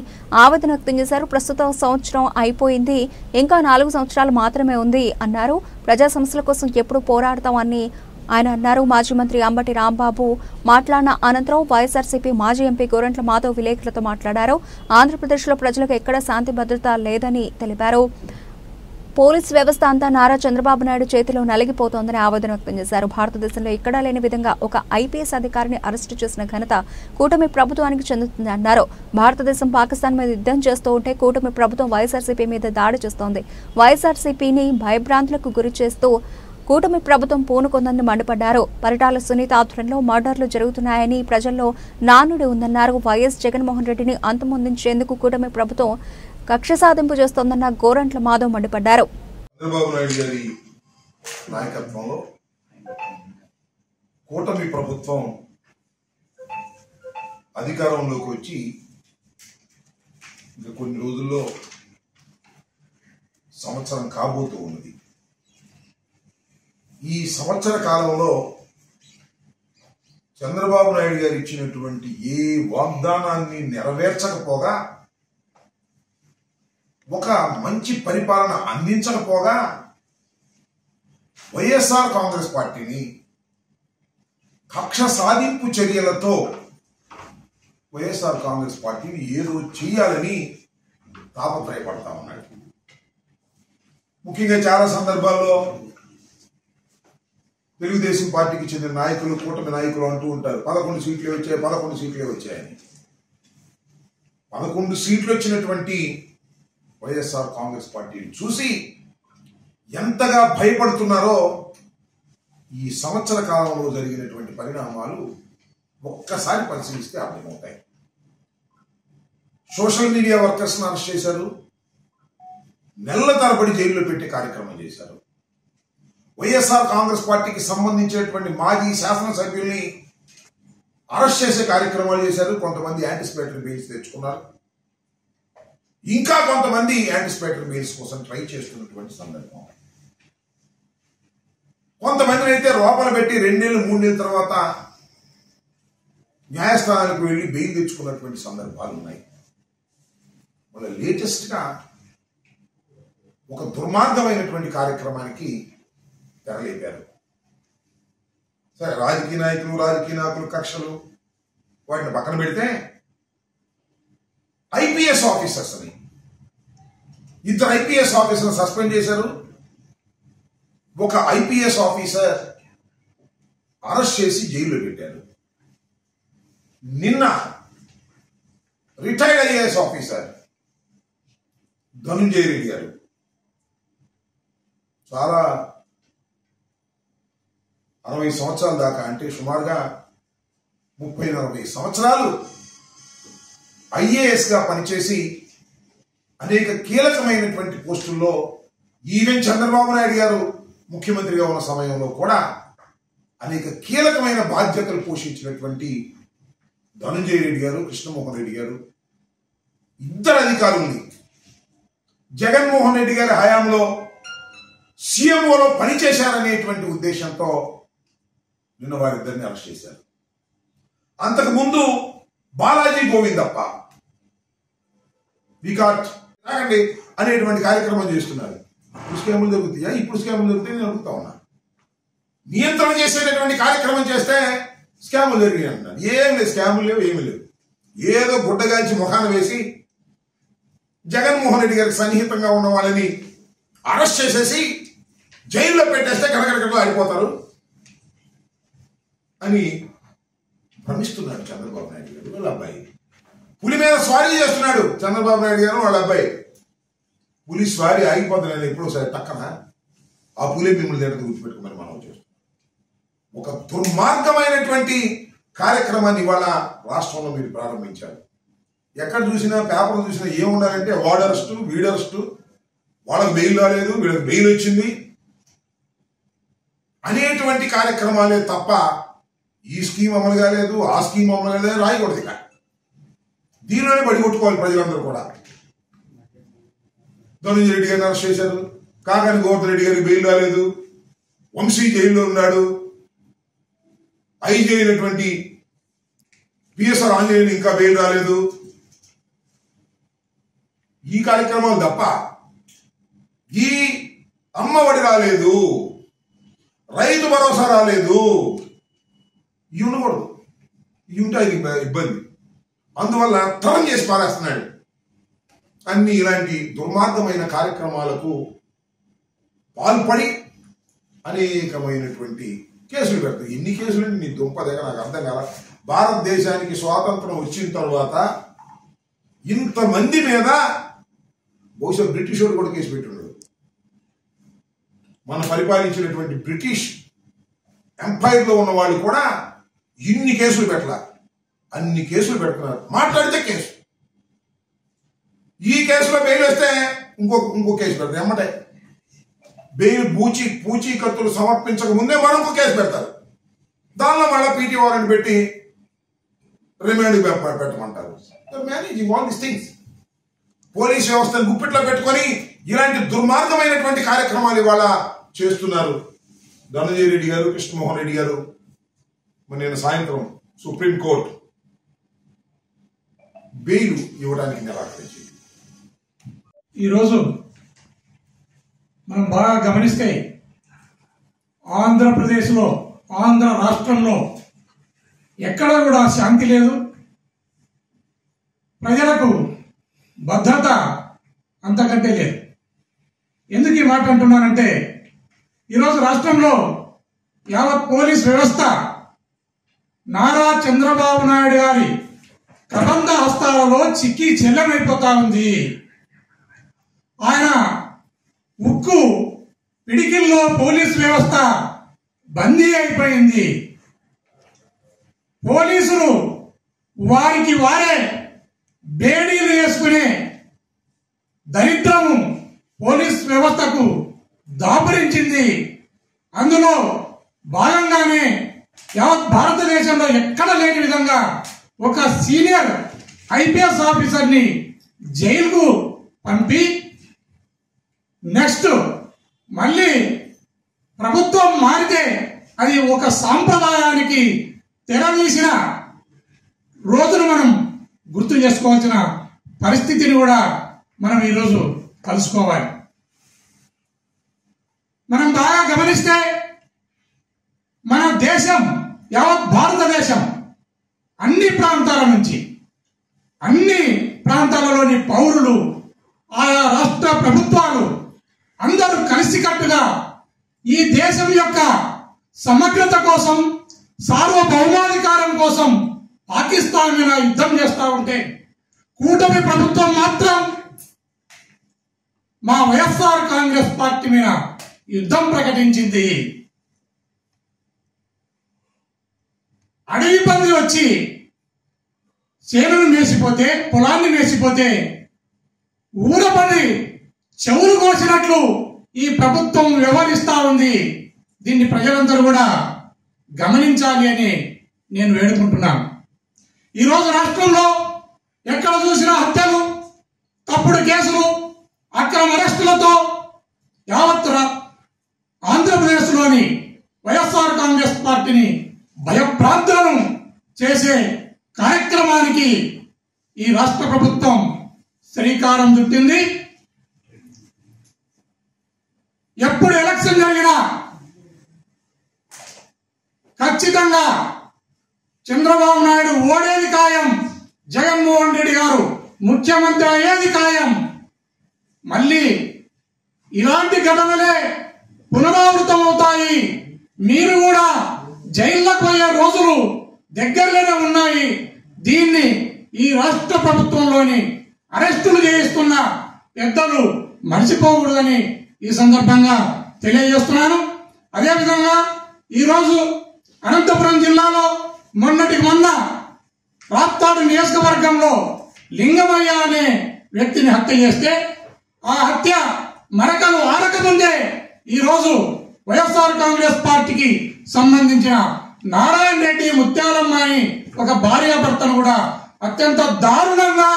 ఆవేదన వ్యక్తం చేశారు. ప్రస్తుతం సంవత్సరం అయిపోయింది, ఇంకా 4 సంవత్సరాలు మాత్రమే ఉంది అన్నారు. ప్రజా సమస్యల కోసం ఎప్పుడు పోరాడతామని ఆయన అన్నారు. మాజీ మంత్రి అంబటి రాంబాబు మాట్లాడిన అనంతరం వైఎస్ఆర్సీపీ మాజీ ఎంపీ గోరంట్ల మాధవ్ విలేకరులతో మాట్లాడారు. ఆంధ్రప్రదేశ్లో ప్రజలకు ఎక్కడ శాంతి భద్రత లేదని తెలిపారు. పోలీస్ వ్యవస్థ అంతా నారా చంద్రబాబు నాయుడు చేతిలో నలిగిపోతోందని ఆవేదన వ్యక్తం చేశారు. భారతదేశంలో ఎక్కడా లేని విధంగా ఒక ఐపీఎస్ అధికారిని అరెస్టు చేసిన ఘనత కూటమి ప్రభుత్వానికి చెందుతుంది అన్నారు. భారతదేశం పాకిస్తాన్ మీద యుద్ధం చేస్తూ ఉంటే కూటమి ప్రభుత్వం వైఎస్ఆర్సీపీ మీద దాడి చేస్తోంది. వైఎస్ఆర్సీపీని భయభ్రాంతులకు గురి చేస్తూ కూటమి ప్రభుత్వం పూనుకొందని మండిపడ్డారు. పరిటాల సునీత ఆధ్వర్యంలో మర్డర్లు జరుగుతున్నాయని ప్రజల్లో నానుడి ఉందన్నారు. వైఎస్ జగన్మోహన్ రెడ్డిని అంతమొందించేందుకు కూటమి ప్రభుత్వం కక్ష సాధింపు చేస్తోందన్న గోరంట్ల మాధవ్ మండిపడ్డారు. చంద్రబాబు నాయుడు గారి నాయకత్వంలో కూటమి ప్రభుత్వం అధికారంలోకి వచ్చి ఇంకా కొన్ని రోజుల్లో సంవత్సరం కాబోతూ ఉన్నది. ఈ సంవత్సర కాలంలో చంద్రబాబు నాయుడు గారు ఇచ్చినటువంటి ఏ వాగ్దానాన్ని నెరవేర్చకపోగా, ఒక మంచి పరిపాలన అందించకపోగా వైఎస్ఆర్ కాంగ్రెస్ పార్టీని కక్ష సాధింపు చర్యలతో వైఎస్ఆర్ కాంగ్రెస్ పార్టీని ఏదో చేయాలని తాపత్రయపడతా ఉన్నాడు. ముఖ్యంగా చాలా సందర్భాల్లో తెలుగుదేశం పార్టీకి చెందిన నాయకులు, కూటమి నాయకులు అంటూ ఉంటారు 11 సీట్లే వచ్చాయి, 11 సీట్లే వచ్చాయని. 11 సీట్లు వచ్చినటువంటి వైఎస్ఆర్ కాంగ్రెస్ పార్టీని చూసి ఎంతగా భయపడుతున్నారో ఈ సంవత్సర కాలంలో జరిగినటువంటి పరిణామాలు ఒక్కసారి పరిశీలిస్తే అర్థమవుతాయి. సోషల్ మీడియా వర్కర్స్ని అరెస్ట్ చేశారు, నెలల తరబడి జైల్లో పెట్టే కార్యక్రమం చేశారు. వైఎస్ఆర్ కాంగ్రెస్ పార్టీకి సంబంధించినటువంటి మాజీ శాసనసభ్యుల్ని అరెస్ట్ చేసే కార్యక్రమాలు చేశారు. కొంతమంది యాంటిసిపేటరీ బెయిల్స్ తెచ్చుకున్నారు, ఇంకా కొంతమంది యాంటిసిపేటరీ బెయిల్స్ కోసం ట్రై చేస్తున్నటువంటి సందర్భం. కొంతమందిని అయితే లోపల పెట్టి 2 నెలలు 3 నెలల తర్వాత న్యాయస్థానానికి వెళ్ళి బెయిల్ తెచ్చుకున్నటువంటి సందర్భాలు ఉన్నాయి. వాళ్ళ లేటెస్ట్ గా ఒక దుర్మార్గమైనటువంటి కార్యక్రమానికి తెరలేపారు. సరే, రాజకీయ నాయకులు కక్షలు వాటిని పక్కన పెడితే ఐపీఎస్ ఆఫీసర్స్ అని 2 ఐపీఎస్ ఆఫీసర్లు సస్పెండ్ చేశారు. ఒక ఐపీఎస్ ఆఫీసర్ అరెస్ట్ చేసి జైల్లో పెట్టారు. నిన్న retired IAS officer Dhanunjaya Reddy గారు చాలా 60 సంవత్సరాల దాకా, అంటే సుమారుగా 30-40 సంవత్సరాలు ఐఏఎస్ గా పనిచేసి అనేక కీలకమైనటువంటి పోస్టుల్లో, ఈవెన్ చంద్రబాబు నాయుడు గారు ముఖ్యమంత్రిగా ఉన్న సమయంలో కూడా అనేక కీలకమైన బాధ్యతలు పోషించినటువంటి ధనుంజయ రెడ్డి గారు, కృష్ణమోహన్ రెడ్డి గారు, 2 అధికారుల్ని జగన్మోహన్ రెడ్డి గారి హయాంలో సీఎంఓలో పనిచేశారనేటువంటి ఉద్దేశంతో నిన్న వారిద్దరిని అరెస్ట్ చేశారు. అంతకుముందు బాలాజీ గోవిందప్ప వికాట్ తాగండి అనేటువంటి కార్యక్రమం చేస్తున్నారు. ఇప్పుడు స్కాములు జరుగుతాయా? ఇప్పుడు స్కాములు జరుగుతాయి నేను అడుగుతా ఉన్నా. నియంత్రణ చేసేటటువంటి కార్యక్రమం చేస్తే స్కాములు జరిగాయి అంటున్నారు. ఏం లేదు, స్కాములు లేవు, ఏమి లేవు. ఏదో గుడ్డగాల్చి ముఖాన్ని వేసి జగన్మోహన్ రెడ్డి గారికి సన్నిహితంగా ఉన్న వాళ్ళని అరెస్ట్ చేసేసి జైల్లో పెట్టేస్తే గడగడగడలో ఆడిపోతారు అని భ్రమిస్తున్నాడు చంద్రబాబు నాయుడు గారు. వాళ్ళ అబ్బాయి పులి మీద స్వారీ చేస్తున్నాడు చంద్రబాబు నాయుడు గారు, వాళ్ళ అబ్బాయి. పులి స్వారీ ఆగిపోతున్నాడు ఎప్పుడోసారి టక్కన, ఆ పులి మిమ్మల్ని దగ్గర గుర్తుపెట్టుకుని మనం చేస్తాం. ఒక దుర్మార్గమైనటువంటి కార్యక్రమాన్ని ఇవాళ రాష్ట్రంలో మీరు ప్రారంభించారు. ఎక్కడ చూసినా, పేపర్ చూసినా ఏముండాలంటే వాడు అరెస్టు, వీడు అరెస్టు, వాళ్ళకి బెయిల్ రాలేదు, వీళ్ళకి బెయిల్ వచ్చింది అనేటువంటి కార్యక్రమాలే తప్ప ఈ స్కీమ్ అమలు కాలేదు, ఆ స్కీమ్ అమలు కాలేదు రాయకూడదు. ఇక దీనిలోనే బడి కొట్టుకోవాలి ప్రజలందరూ కూడా. ధనుంజయ రెడ్డి గారిని అరెస్ట్ చేశారు, కాకాని గోవర్ధన్ రెడ్డి గారికి బెయిల్ రాలేదు, వంశీ జైల్లో ఉన్నాడు, ఐజీ అయినటువంటి పిఎస్ఆర్ ఆంజనేయులు ఇంకా బెయిల్ రాలేదు. ఈ కార్యక్రమాలు తప్ప ఈ అమ్మఒడి రాలేదు, రైతు భరోసా రాలేదు, ఇవి ఉండకూడదు. ఇవి ఉంటే అది ఇబ్బంది. అందువల్ల టర్న్ చేసి పారేస్తున్నాడు. అన్ని ఇలాంటి దుర్మార్గమైన కార్యక్రమాలకు పాల్పడి అనేకమైనటువంటి కేసులు పెడతాయి. ఎన్ని కేసులు నీ దుంప దగ్గర నాకు అర్థం కాల. భారతదేశానికి స్వాతంత్రం వచ్చిన తర్వాత ఇంతమంది మీద బహుశా బ్రిటిష్ వాడు కూడా కేసు పెట్టున్నాడు. మనం పరిపాలించినటువంటి బ్రిటిష్ ఎంపైర్ లో ఉన్న వాళ్ళు కూడా ఇన్ని కేసులు పెట్టాల, అన్ని కేసులు పెడుతున్నారు. మాట్లాడితే కేసు, ఈ కేసులో బెయిల్ వస్తే ఇంకో కేసు పెడతారు. ఎమ్మటే బెయిల్ పూచీకత్తులు సమర్పించక ముందే మరొక కేసు పెడతారు. దానిలో మళ్ళీ పీటీ వారెంట్ పెట్టి రిమాండ్ పెట్టమంటారు. Managing all these things. Police వ్యవస్థను గుప్పిట్లో పెట్టుకొని ఇలాంటి దుర్మార్గమైనటువంటి కార్యక్రమాలు ఇవాళ చేస్తున్నారు ధనంజయ రెడ్డి గారు, కృష్ణమోహన్ రెడ్డి గారు. నేను సాయంత్రం సుప్రీంకోర్టు బెయిల్ ఇవ్వడానికి నిరాకరించింది. ఈరోజు మనం బాగా గమనిస్తే ఆంధ్రప్రదేశ్లో, ఆంధ్ర రాష్ట్రంలో ఎక్కడా కూడా శాంతి లేదు. ప్రజలకు భద్రత అంతకంటే లేదు. ఎందుకు ఈ మాట అంటున్నానంటే, ఈరోజు రాష్ట్రంలో యావత్ పోలీస్ వ్యవస్థ నారా చంద్రబాబు నాయుడు గారి ప్రబంధ హస్తాలలో చిక్కి చెల్లమైపోతా ఉంది. ఆయన ఉక్కు పిడికిల్లో పోలీసు వ్యవస్థ బందీ అయిపోయింది. పోలీసులు వారికి వారే బేడీలు వేసుకునే దరిద్రము పోలీస్ వ్యవస్థకు దాపురించింది. అందులో భాగంగానే యావత్ భారతదేశంలో ఎక్కడ లేని విధంగా ఒక సీనియర్ ఐపీఎస్ ఆఫీసర్ని జైలుకు పంపి నెక్స్ట్ మళ్ళీ ప్రభుత్వం మారితే అది ఒక సాంప్రదాయానికి తెరదీసిన రోజును మనం గుర్తు చేసుకోవాల్సిన పరిస్థితిని కూడా మనం ఈరోజు కలుసుకోవాలి. మనం బాగా గమనిస్తే మన దేశం, యావత్ భారతదేశం అన్ని ప్రాంతాల నుంచి, అన్ని ప్రాంతాలలోని పౌరులు, ఆయా రాష్ట్ర ప్రభుత్వాలు అందరూ కలిసికట్టుగా ఈ దేశం యొక్క సమగ్రత కోసం, సార్వభౌమాధికారం కోసం పాకిస్తాన్ మీద యుద్ధం చేస్తూ ఉంటే, కూటమి ప్రభుత్వం మాత్రం మా వైఎస్ఆర్ కాంగ్రెస్ పార్టీ మీద యుద్ధం ప్రకటించింది. అడవి పంది వచ్చి చేనును మేసిపోతే, పొలాన్ని మేసిపోతే ఊరపడి చెవులు కోసినట్లు ఈ ప్రభుత్వం వ్యవహరిస్తా ఉంది. దీన్ని ప్రజలందరూ కూడా గమనించాలి అని నేను వేడుకుంటున్నాను. ఈరోజు రాష్ట్రంలో ఎక్కడ చూసినా హత్యలు, తప్పుడు కేసులు, అక్రమ అరెస్టులతో యావత్ ఆంధ్రప్రదేశ్లోని వైఎస్ఆర్ కాంగ్రెస్ పార్టీని భయభ్రాంతులను చేసే కార్యక్రమానికి ఈ రాష్ట్ర ప్రభుత్వం శ్రీకారం చుట్టింది. ఎప్పుడు ఎలక్షన్ జరిగినా ఖచ్చితంగా చంద్రబాబు నాయుడు ఓడేది ఖాయం, జగన్మోహన్ రెడ్డి గారు ముఖ్యమంత్రి అయ్యేది ఖాయం. మళ్ళీ ఇలాంటి ఘటనలే పునరావృతం అవుతాయి. మీరు కూడా జైల్లోకి పోయే రోజులు దగ్గరలోనే ఉన్నాయి. దీన్ని ఈ రాష్ట్ర ప్రభుత్వంలోని అరెస్టులు చేయిస్తున్న పెద్దలు మర్చిపోకూడదని ఈ సందర్భంగా తెలియజేస్తున్నాను. అదేవిధంగా ఈరోజు అనంతపురం జిల్లాలో మొన్నటికి మొన్న రాప్తాడు నియోజకవర్గంలో లింగమయ్య అనే వ్యక్తిని హత్య చేస్తే, ఆ హత్య మరకలు ఆరకముందే ఈరోజు వైఎస్ఆర్ కాంగ్రెస్ పార్టీకి సంబంధించిన నారాయణ రెడ్డి, ముత్యాలమ్మ అని ఒక భార్యాభర్తను కూడా అత్యంత దారుణంగా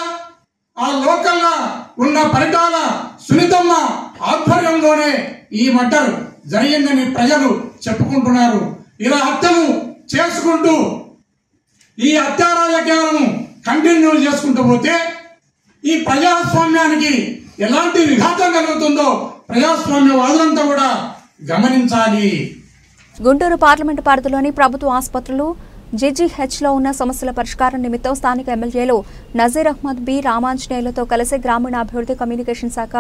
ఆ లోకల్గా ఉన్న పరిటాల సునీతమ్మ ఆధ్వర్యంలోనే ఈ మర్డర్ జరిగిందని ప్రజలు చెప్పుకుంటున్నారు. ఇలా హత్యలు చేసుకుంటూ ఈ హత్యా రాజకీయాలను కంటిన్యూ చేసుకుంటూ పోతే ఈ ప్రజాస్వామ్యానికి ఎలాంటి విఘాతం కలుగుతుందో ప్రజాస్వామ్యవాదులంతా కూడా గమనించాలి. గుంటూరు పార్లమెంటు పరిధిలోని ప్రభుత్వ ఆసుపత్రులు, జీజీహెచ్లో ఉన్న సమస్యల పరిష్కారం నిమిత్తం స్థానిక ఎమ్మెల్యేలు నజీర్ అహ్మద్, బి రామాంజనేయులతో కలిసి గ్రామీణాభివృద్ధి కమ్యూనికేషన్ శాఖ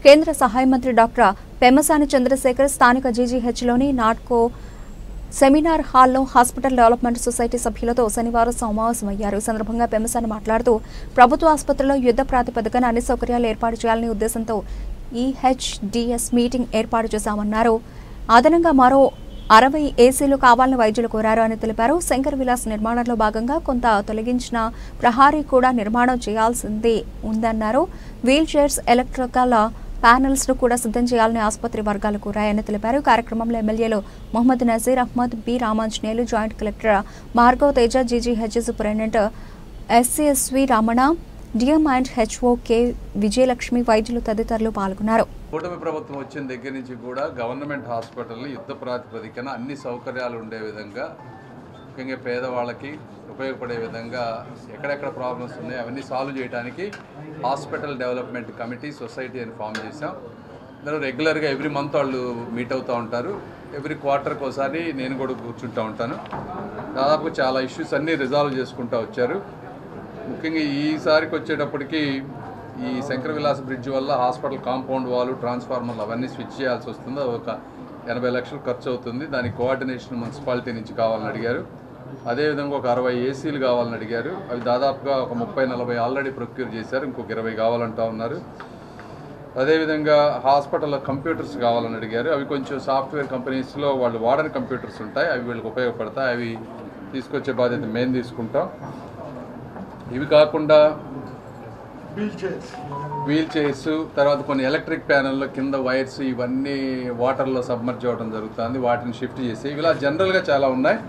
కేంద్ర సహాయ మంత్రి డాక్టర్ పెమ్మసాని చంద్రశేఖర్ స్థానిక జీజీహెచ్లోని నాట్కో సెమినార్ హాల్లో హాస్పిటల్ డెవలప్మెంట్ సొసైటీ సభ్యులతో శనివారం సమావేశమయ్యారు. ఈ సందర్భంగా పెమ్మసాని మాట్లాడుతూ ప్రభుత్వ ఆసుపత్రిలో యుద్ధ ప్రాతిపదికన అన్ని సౌకర్యాలు ఏర్పాటు చేయాలనే ఉద్దేశంతో ఈహెచ్డిఎస్ మీటింగ్ ఏర్పాటు చేశామన్నారు. అదనంగా మరో 60 ఏసీలు కావాలని వైద్యులు కోరారు అని తెలిపారు. శంకర్ విలాస్ నిర్మాణంలో భాగంగా కొంత తొలగించిన ప్రహారీ కూడా నిర్మాణం చేయాల్సింది ఉందన్నారు. వీల్ చైర్స్, ఎలక్ట్రికల్ ప్యానెల్స్ ను కూడా సిద్ధం చేయాలని ఆసుపత్రి వర్గాలు కోరాయని తెలిపారు. కార్యక్రమంలో ఎమ్మెల్యేలు Mohammed Nazeer Ahmed, B Ramanjaneyulu, joint collector Bhargav Teja, GGH superintendent SCSV Ramana, DM and HO K Vijayalakshmi, వైద్యులు తదితరులు పాల్గొన్నారు. కూటమి ప్రభుత్వం వచ్చిన దగ్గర నుంచి కూడా గవర్నమెంట్ హాస్పిటల్ని యుద్ధ ప్రాతిపదికన అన్ని సౌకర్యాలు ఉండే విధంగా ముఖ్యంగా పేదవాళ్ళకి ఉపయోగపడే విధంగా ఎక్కడెక్కడ ప్రాబ్లమ్స్ ఉన్నాయో అవన్నీ సాల్వ్ చేయడానికి హాస్పిటల్ డెవలప్మెంట్ కమిటీ సొసైటీ అని ఫామ్ చేశాం. అందరూ రెగ్యులర్గా ఎవ్రీ మంత్ వాళ్ళు మీట్ అవుతూ ఉంటారు. ఎవ్రీ క్వార్టర్కి ఒకసారి నేను కూడా కూర్చుంటూ ఉంటాను. దాదాపు చాలా ఇష్యూస్ అన్నీ రిజాల్వ్ చేసుకుంటూ వచ్చారు. ముఖ్యంగా ఈసారికి వచ్చేటప్పటికి ఈ శంకర విలాస్ బ్రిడ్జ్ వల్ల హాస్పిటల్ కాంపౌండ్ వాల్, ట్రాన్స్ఫార్మర్లు అవన్నీ స్విచ్ చేయాల్సి వస్తుంది. ఒక 80 లక్షలు ఖర్చు అవుతుంది. దానికి కోఆర్డినేషన్ మున్సిపాలిటీ నుంచి కావాలని అడిగారు. అదేవిధంగా ఒక 60 ఏసీలు కావాలని అడిగారు. అవి దాదాపుగా ఒక 30-40 ఆల్రెడీ ప్రొక్యూర్ చేశారు. ఇంకొక 20 కావాలంటూ ఉన్నారు. అదేవిధంగా హాస్పిటల్లో కంప్యూటర్స్ కావాలని అడిగారు. అవి కొంచెం సాఫ్ట్వేర్ కంపెనీస్లో వాళ్ళు వాడని కంప్యూటర్స్ ఉంటాయి. అవి వీళ్ళకి ఉపయోగపడతాయి. అవి తీసుకొచ్చే బాధ్యత మేము తీసుకుంటాం. ఇవి కాకుండా వీల్ చైర్స్, తర్వాత కొన్ని ఎలక్ట్రిక్ ప్యానెల్లో కింద వైర్స్ ఇవన్నీ వాటర్లో సబ్మర్జ్ అవ్వడం జరుగుతుంది. వాటిని షిఫ్ట్ చేసి ఇలా జనరల్గా చాలా ఉన్నాయి.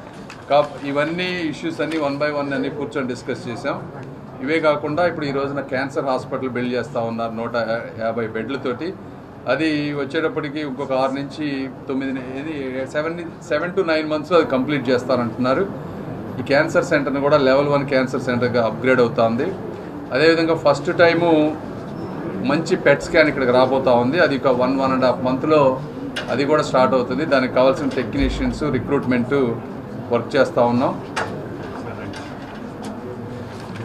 ఇవన్నీ ఇష్యూస్ అన్నీ 1 by 1 అన్నీ కూర్చొని డిస్కస్ చేసాం. ఇవే కాకుండా ఇప్పుడు ఈ రోజున క్యాన్సర్ హాస్పిటల్ బిల్డ్ చేస్తూ ఉన్నారు 150 బెడ్లతోటి. అది వచ్చేటప్పటికి ఇంకొక 6 నుంచి 7 to 9 మంత్స్లో అది కంప్లీట్ చేస్తారంటున్నారు. ఈ క్యాన్సర్ సెంటర్ని కూడా లెవెల్ 1 క్యాన్సర్ సెంటర్గా అప్గ్రేడ్ అవుతుంది. అదేవిధంగా ఫస్ట్ టైము మంచి పెట్ స్కాన్ ఇక్కడికి రాబోతూ ఉంది. అది ఒక 1.5 మంత్లో అది కూడా స్టార్ట్ అవుతుంది. దానికి కావాల్సిన టెక్నీషియన్స్ రిక్రూట్మెంటు వర్క్ చేస్తూ ఉన్నాం.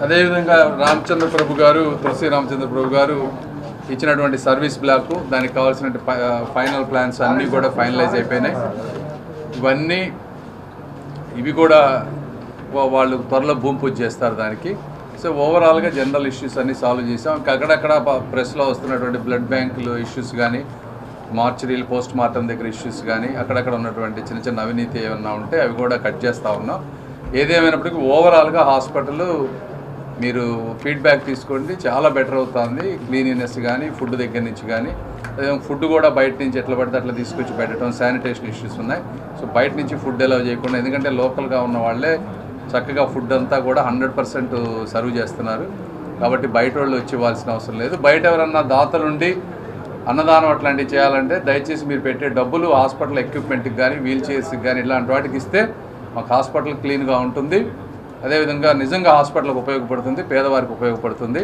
అదేవిధంగా రామచంద్ర ప్రభు గారు, తులసి రామచంద్ర ప్రభు గారు ఇచ్చినటువంటి సర్వీస్ బ్లాక్, దానికి కావాల్సిన ఫైనల్ ప్లాన్స్ అన్నీ కూడా ఫైనలైజ్ అయిపోయినాయి. ఇవి కూడా వాళ్ళు త్వరలో భూమి పూజ చేస్తారు దానికి. సో ఓవరాల్గా జనరల్ ఇష్యూస్ అన్నీ సాల్వ్ చేసాం. ఇంకా అక్కడక్కడ ప్రెస్లో వస్తున్నటువంటి బ్లడ్ బ్యాంకులు ఇష్యూస్ కానీ, మార్చరీలు పోస్ట్ మార్టం దగ్గర ఇష్యూస్ కానీ, అక్కడక్కడ ఉన్నటువంటి చిన్న చిన్న అవినీతి ఏమన్నా ఉంటే అవి కూడా కట్ చేస్తూ ఉన్నాం. ఏదేమైనప్పటికీ ఓవరాల్గా హాస్పిటల్ మీరు ఫీడ్బ్యాక్ తీసుకోండి, చాలా బెటర్ అవుతుంది. క్లీనినెస్ కానీ, ఫుడ్ దగ్గర నుంచి కానీ, ఫుడ్ కూడా బయట నుంచి ఎట్లా పడితే అట్లా తీసుకొచ్చి పెట్టడం, శానిటేషన్ ఇష్యూస్ ఉన్నాయి. సో బయట నుంచి ఫుడ్ అలౌ చేయకుండా, ఎందుకంటే లోకల్గా ఉన్న వాళ్ళే చక్కగా ఫుడ్ అంతా కూడా 100% సర్వ్ చేస్తున్నారు. కాబట్టి బయట వాళ్ళు వచ్చి ఇవ్వాల్సిన అవసరం లేదు. బయట ఎవరన్నా దాతలుండి అన్నదానం అట్లాంటివి చేయాలంటే దయచేసి మీరు పెట్టే డబ్బులు హాస్పిటల్ ఎక్విప్మెంట్కి కానీ, వీల్ చైర్స్కి కానీ ఇలాంటి వాటికి ఇస్తే మాకు హాస్పిటల్ క్లీన్గా ఉంటుంది. అదేవిధంగా నిజంగా హాస్పిటల్కి ఉపయోగపడుతుంది, పేదవారికి ఉపయోగపడుతుంది.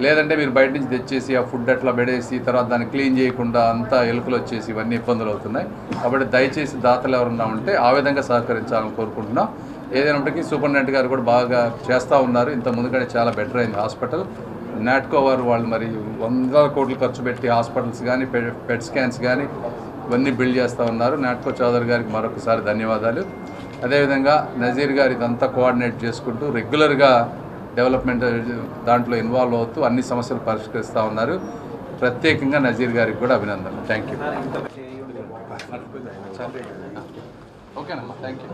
లేదంటే మీరు బయట నుంచి తెచ్చేసి ఆ ఫుడ్ అట్లా పెడేసి తర్వాత దాన్ని క్లీన్ చేయకుండా అంతా ఎలుకలు వచ్చేసి ఇవన్నీ ఇబ్బందులు అవుతున్నాయి. కాబట్టి దయచేసి దాతలు ఎవరన్నా ఉంటే ఆ విధంగా సహకరించాలని కోరుకుంటున్నాం. ఏదైనప్పటికీ సూపరింటెండెంట్ గారు కూడా బాగా చేస్తూ ఉన్నారు. ఇంత ముందు కంటే చాలా బెటర్ అయింది హాస్పిటల్. నాట్కో వారు వాళ్ళు మరి 100 కోట్లు ఖర్చు పెట్టి హాస్పిటల్స్ కానీ, పెట్ స్కాన్స్ కానీ ఇవన్నీ బిల్డ్ చేస్తూ ఉన్నారు. నాట్కో చౌదరి గారికి మరొకసారి ధన్యవాదాలు. అదేవిధంగా నజీర్ గారు ఇదంతా కోఆర్డినేట్ చేసుకుంటూ రెగ్యులర్గా డెవలప్మెంట్ దాంట్లో ఇన్వాల్వ్ అవుతూ అన్ని సమస్యలు పరిష్కరిస్తూ ఉన్నారు. ప్రత్యేకంగా నజీర్ గారికి కూడా అభినందనలు. Thank you. ఓకేనమ్మా, థ్యాంక్ యూ.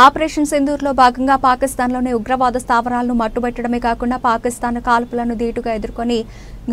ఆపరేషన్ సింధూర్లో భాగంగా పాకిస్తాన్లోని ఉగ్రవాద స్థావరాలను మట్టుబెట్టడమే కాకుండా పాకిస్తాన్ కాల్పులను ధీటుగా ఎదుర్కొని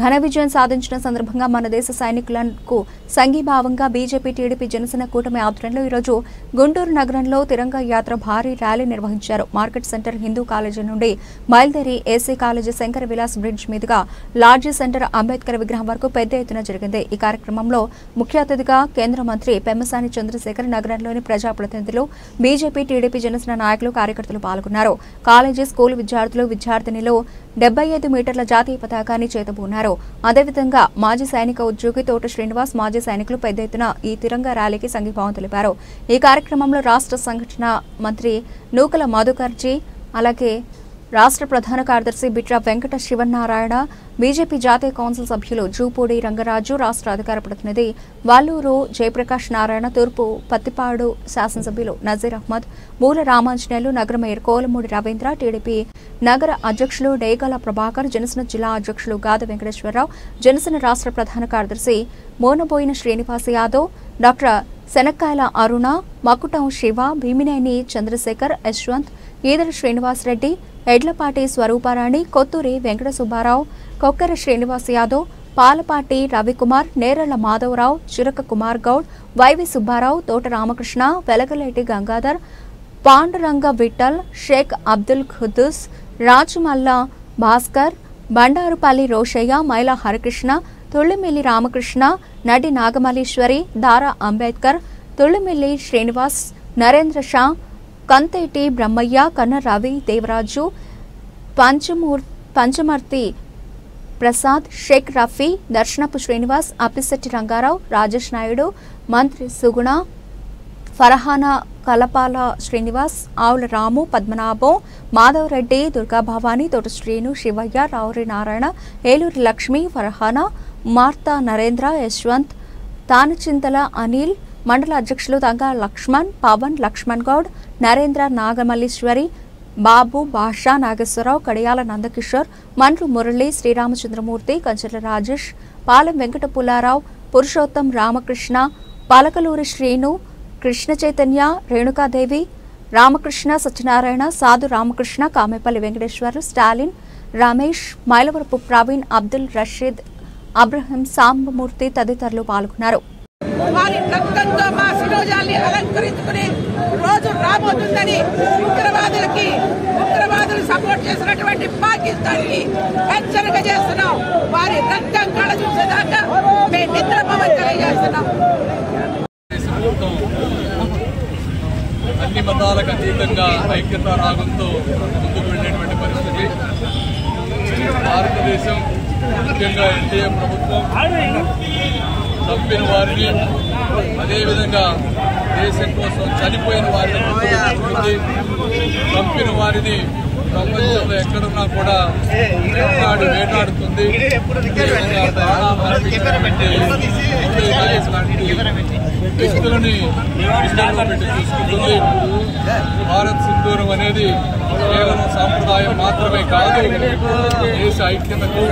ఘన విజయం సాధించిన సందర్భంగా మన దేశ సైనికులకు సంఘీభావంగా బీజేపీ, టీడీపీ, జనసేన కూటమి ఆధ్వర్యంలో ఈరోజు గుంటూరు నగరంలో తిరంగా యాత్ర భారీ ర్యాలీ నిర్వహించారు. మార్కెట్ సెంటర్ హిందూ కాలేజీ నుండి బయలుదేరి AC college Shankara Vilas bridge మీదుగా లార్జీ సెంటర్ అంబేద్కర్ విగ్రహం వరకు పెద్ద ఎత్తున జరిగింది. ఈ కార్యక్రమంలో ముఖ్య అతిథిగా కేంద్ర మంత్రి పెమ్మసాని చంద్రశేఖర్, నగరంలోని ప్రజాప్రతినిధులు, బీజేపీ, టీడీపీ, జనసేన నాయకులు, కార్యకర్తలు పాల్గొన్నారు. కాలేజీ, స్కూల్ విద్యార్థులు, విద్యార్థినిలు 75 మీటర్ల జాతీయ పతాకాన్ని చేతబూనారు. అదేవిధంగా మాజీ సైనిక ఉద్యోగి తోట శ్రీనివాస్, మాజీ సైనికులు పెద్ద ఎత్తున ఈ తిరంగా ర్యాలీకి సంఘీభావం తెలిపారు. ఈ కార్యక్రమంలో రాష్ట్ర సంఘటన మంత్రి నూకల మధుకర్జీ, అలాగే రాష్ట్ర ప్రధాన కార్యదర్శి బిట్రా వెంకట శివనారాయణ, బీజేపీ జాతీయ కౌన్సిల్ సభ్యులు జూపూడి రంగరాజు, రాష్ట్ర అధికార ప్రతినిధి వాల్లూరు జయప్రకాష్ నారాయణ, తూర్పు పత్తిపాడు శాసనసభ్యులు నజీర్ అహ్మద్, మూల రామాంజనేయులు, నగర మేయర్ కోలమూడి రవీంద్ర, టీడీపీ నగర అధ్యక్షులు డేగల ప్రభాకర్, జనసేన జిల్లా అధ్యక్షులు గాద వెంకటేశ్వరరావు, జనసేన రాష్ట్ర ప్రధాన కార్యదర్శి మోనబోయిన శ్రీనివాస్ యాదవ్, డాక్టర్ శనక్కాయల అరుణ, మకుటం శివ, భీమినేని చంద్రశేఖర్, యశ్వంత్, ఈదర శ్రీనివాసరెడ్డి, ఎడ్లపాటి స్వరూపారాణి, కొత్తూరి వెంకట సుబ్బారావు, కొక్కెర శ్రీనివాస్ యాదవ్, పాలపాటి రవికుమార్, నేరళ్ల మాధవరావు, చిరక కుమార్ గౌడ్, వైవి సుబ్బారావు, తోట రామకృష్ణ, వెలగలేటి గంగాధర్, పాండురంగ విఠల్, షేక్ అబ్దుల్ ఖుద్దూస్, రాజమల్ల భాస్కర్, బండారుపల్లి రోషయ్య, మైలా హరికృష్ణ, తుళ్లిమిల్లి రామకృష్ణ, నడి నాగమల్లీశ్వరి, దారా అంబేద్కర్, తుళ్లిమిల్లి శ్రీనివాస్, నరేంద్ర షా, కంతేటి బ్రహ్మయ్య, కన్న రవి, దేవరాజు, పంచమర్తి ప్రసాద్, షేక్ రఫీ, దర్శనపు శ్రీనివాస్, అప్పిశెట్టి రంగారావు, రాజేష్ నాయుడు, మంత్రి సుగుణ, ఫరహానా, కలపాల శ్రీనివాస్, ఆవుల రాము, పద్మనాభం, మాధవరెడ్డి, దుర్గాభవాని, తోట శ్రీను, శివయ్య, రావురి నారాయణ, ఏలూరి లక్ష్మి, ఫరహానా, మార్తా నరేంద్ర, యశ్వంత్, తానచింతల అనిల్, మండల అధ్యక్షులు తంగా లక్ష్మణ్, పవన్, లక్ష్మణ్ గౌడ్, నరేంద్ర, నాగమల్లీశ్వరి, బాబు, భాషా, నాగేశ్వరరావు, కడియాల నందకిషోర్, మండ్రు మురళి, శ్రీరామచంద్రమూర్తి, కంచెల రాజేష్, పాలెం వెంకట పుల్లారావు, పురుషోత్తం రామకృష్ణ, పాలకలూరి శ్రీను, కృష్ణ చైతన్య, రేణుకాదేవి, రామకృష్ణ, సత్యనారాయణ, సాధు రామకృష్ణ, కామేపల్లి వెంకటేశ్వరు, స్టాలిన్, రమేష్, మైలవరపు ప్రవీణ్, అబ్దుల్ రషీద్, అబ్రహం, సాంబమూర్తి తదితరులు పాల్గొన్నారు. వారి రక్తంతో మా శిరోజాల్ని అలంకరించుకుని రోజు రాబోతుందని ఉగ్రవాదులు సపోర్ట్ చేసినటువంటి పాకిస్తాన్ కి హెచ్చరిక చేస్తున్నాం. వారి రక్తం కళ చూసేదాకా మేము నిద్రపోవని తెలియజేస్తున్నాం. అన్ని మతాలకు అతీతంగా ఐక్యత రాగంతో ముందుకు వెళ్ళేటువంటి పరిస్థితి. భారతదేశం ముఖ్యంగా ఎన్డీఏ ప్రభుత్వం చంపిన వారిని, అదేవిధంగా దేశం కోసం చనిపోయిన వారిని గుర్తుపెట్టుకుంటుంది. చంపిన వారిని ప్రపంచంలో ఎక్కడున్నా కూడా వేటాడుతుంది. వ్యక్తులని పెట్టి చూసుకుంటుంది. భారత్ సింధూరం అనేది కేవలం సాంప్రదాయం మాత్రమే కాదు, దేశ ఐక్యతకు,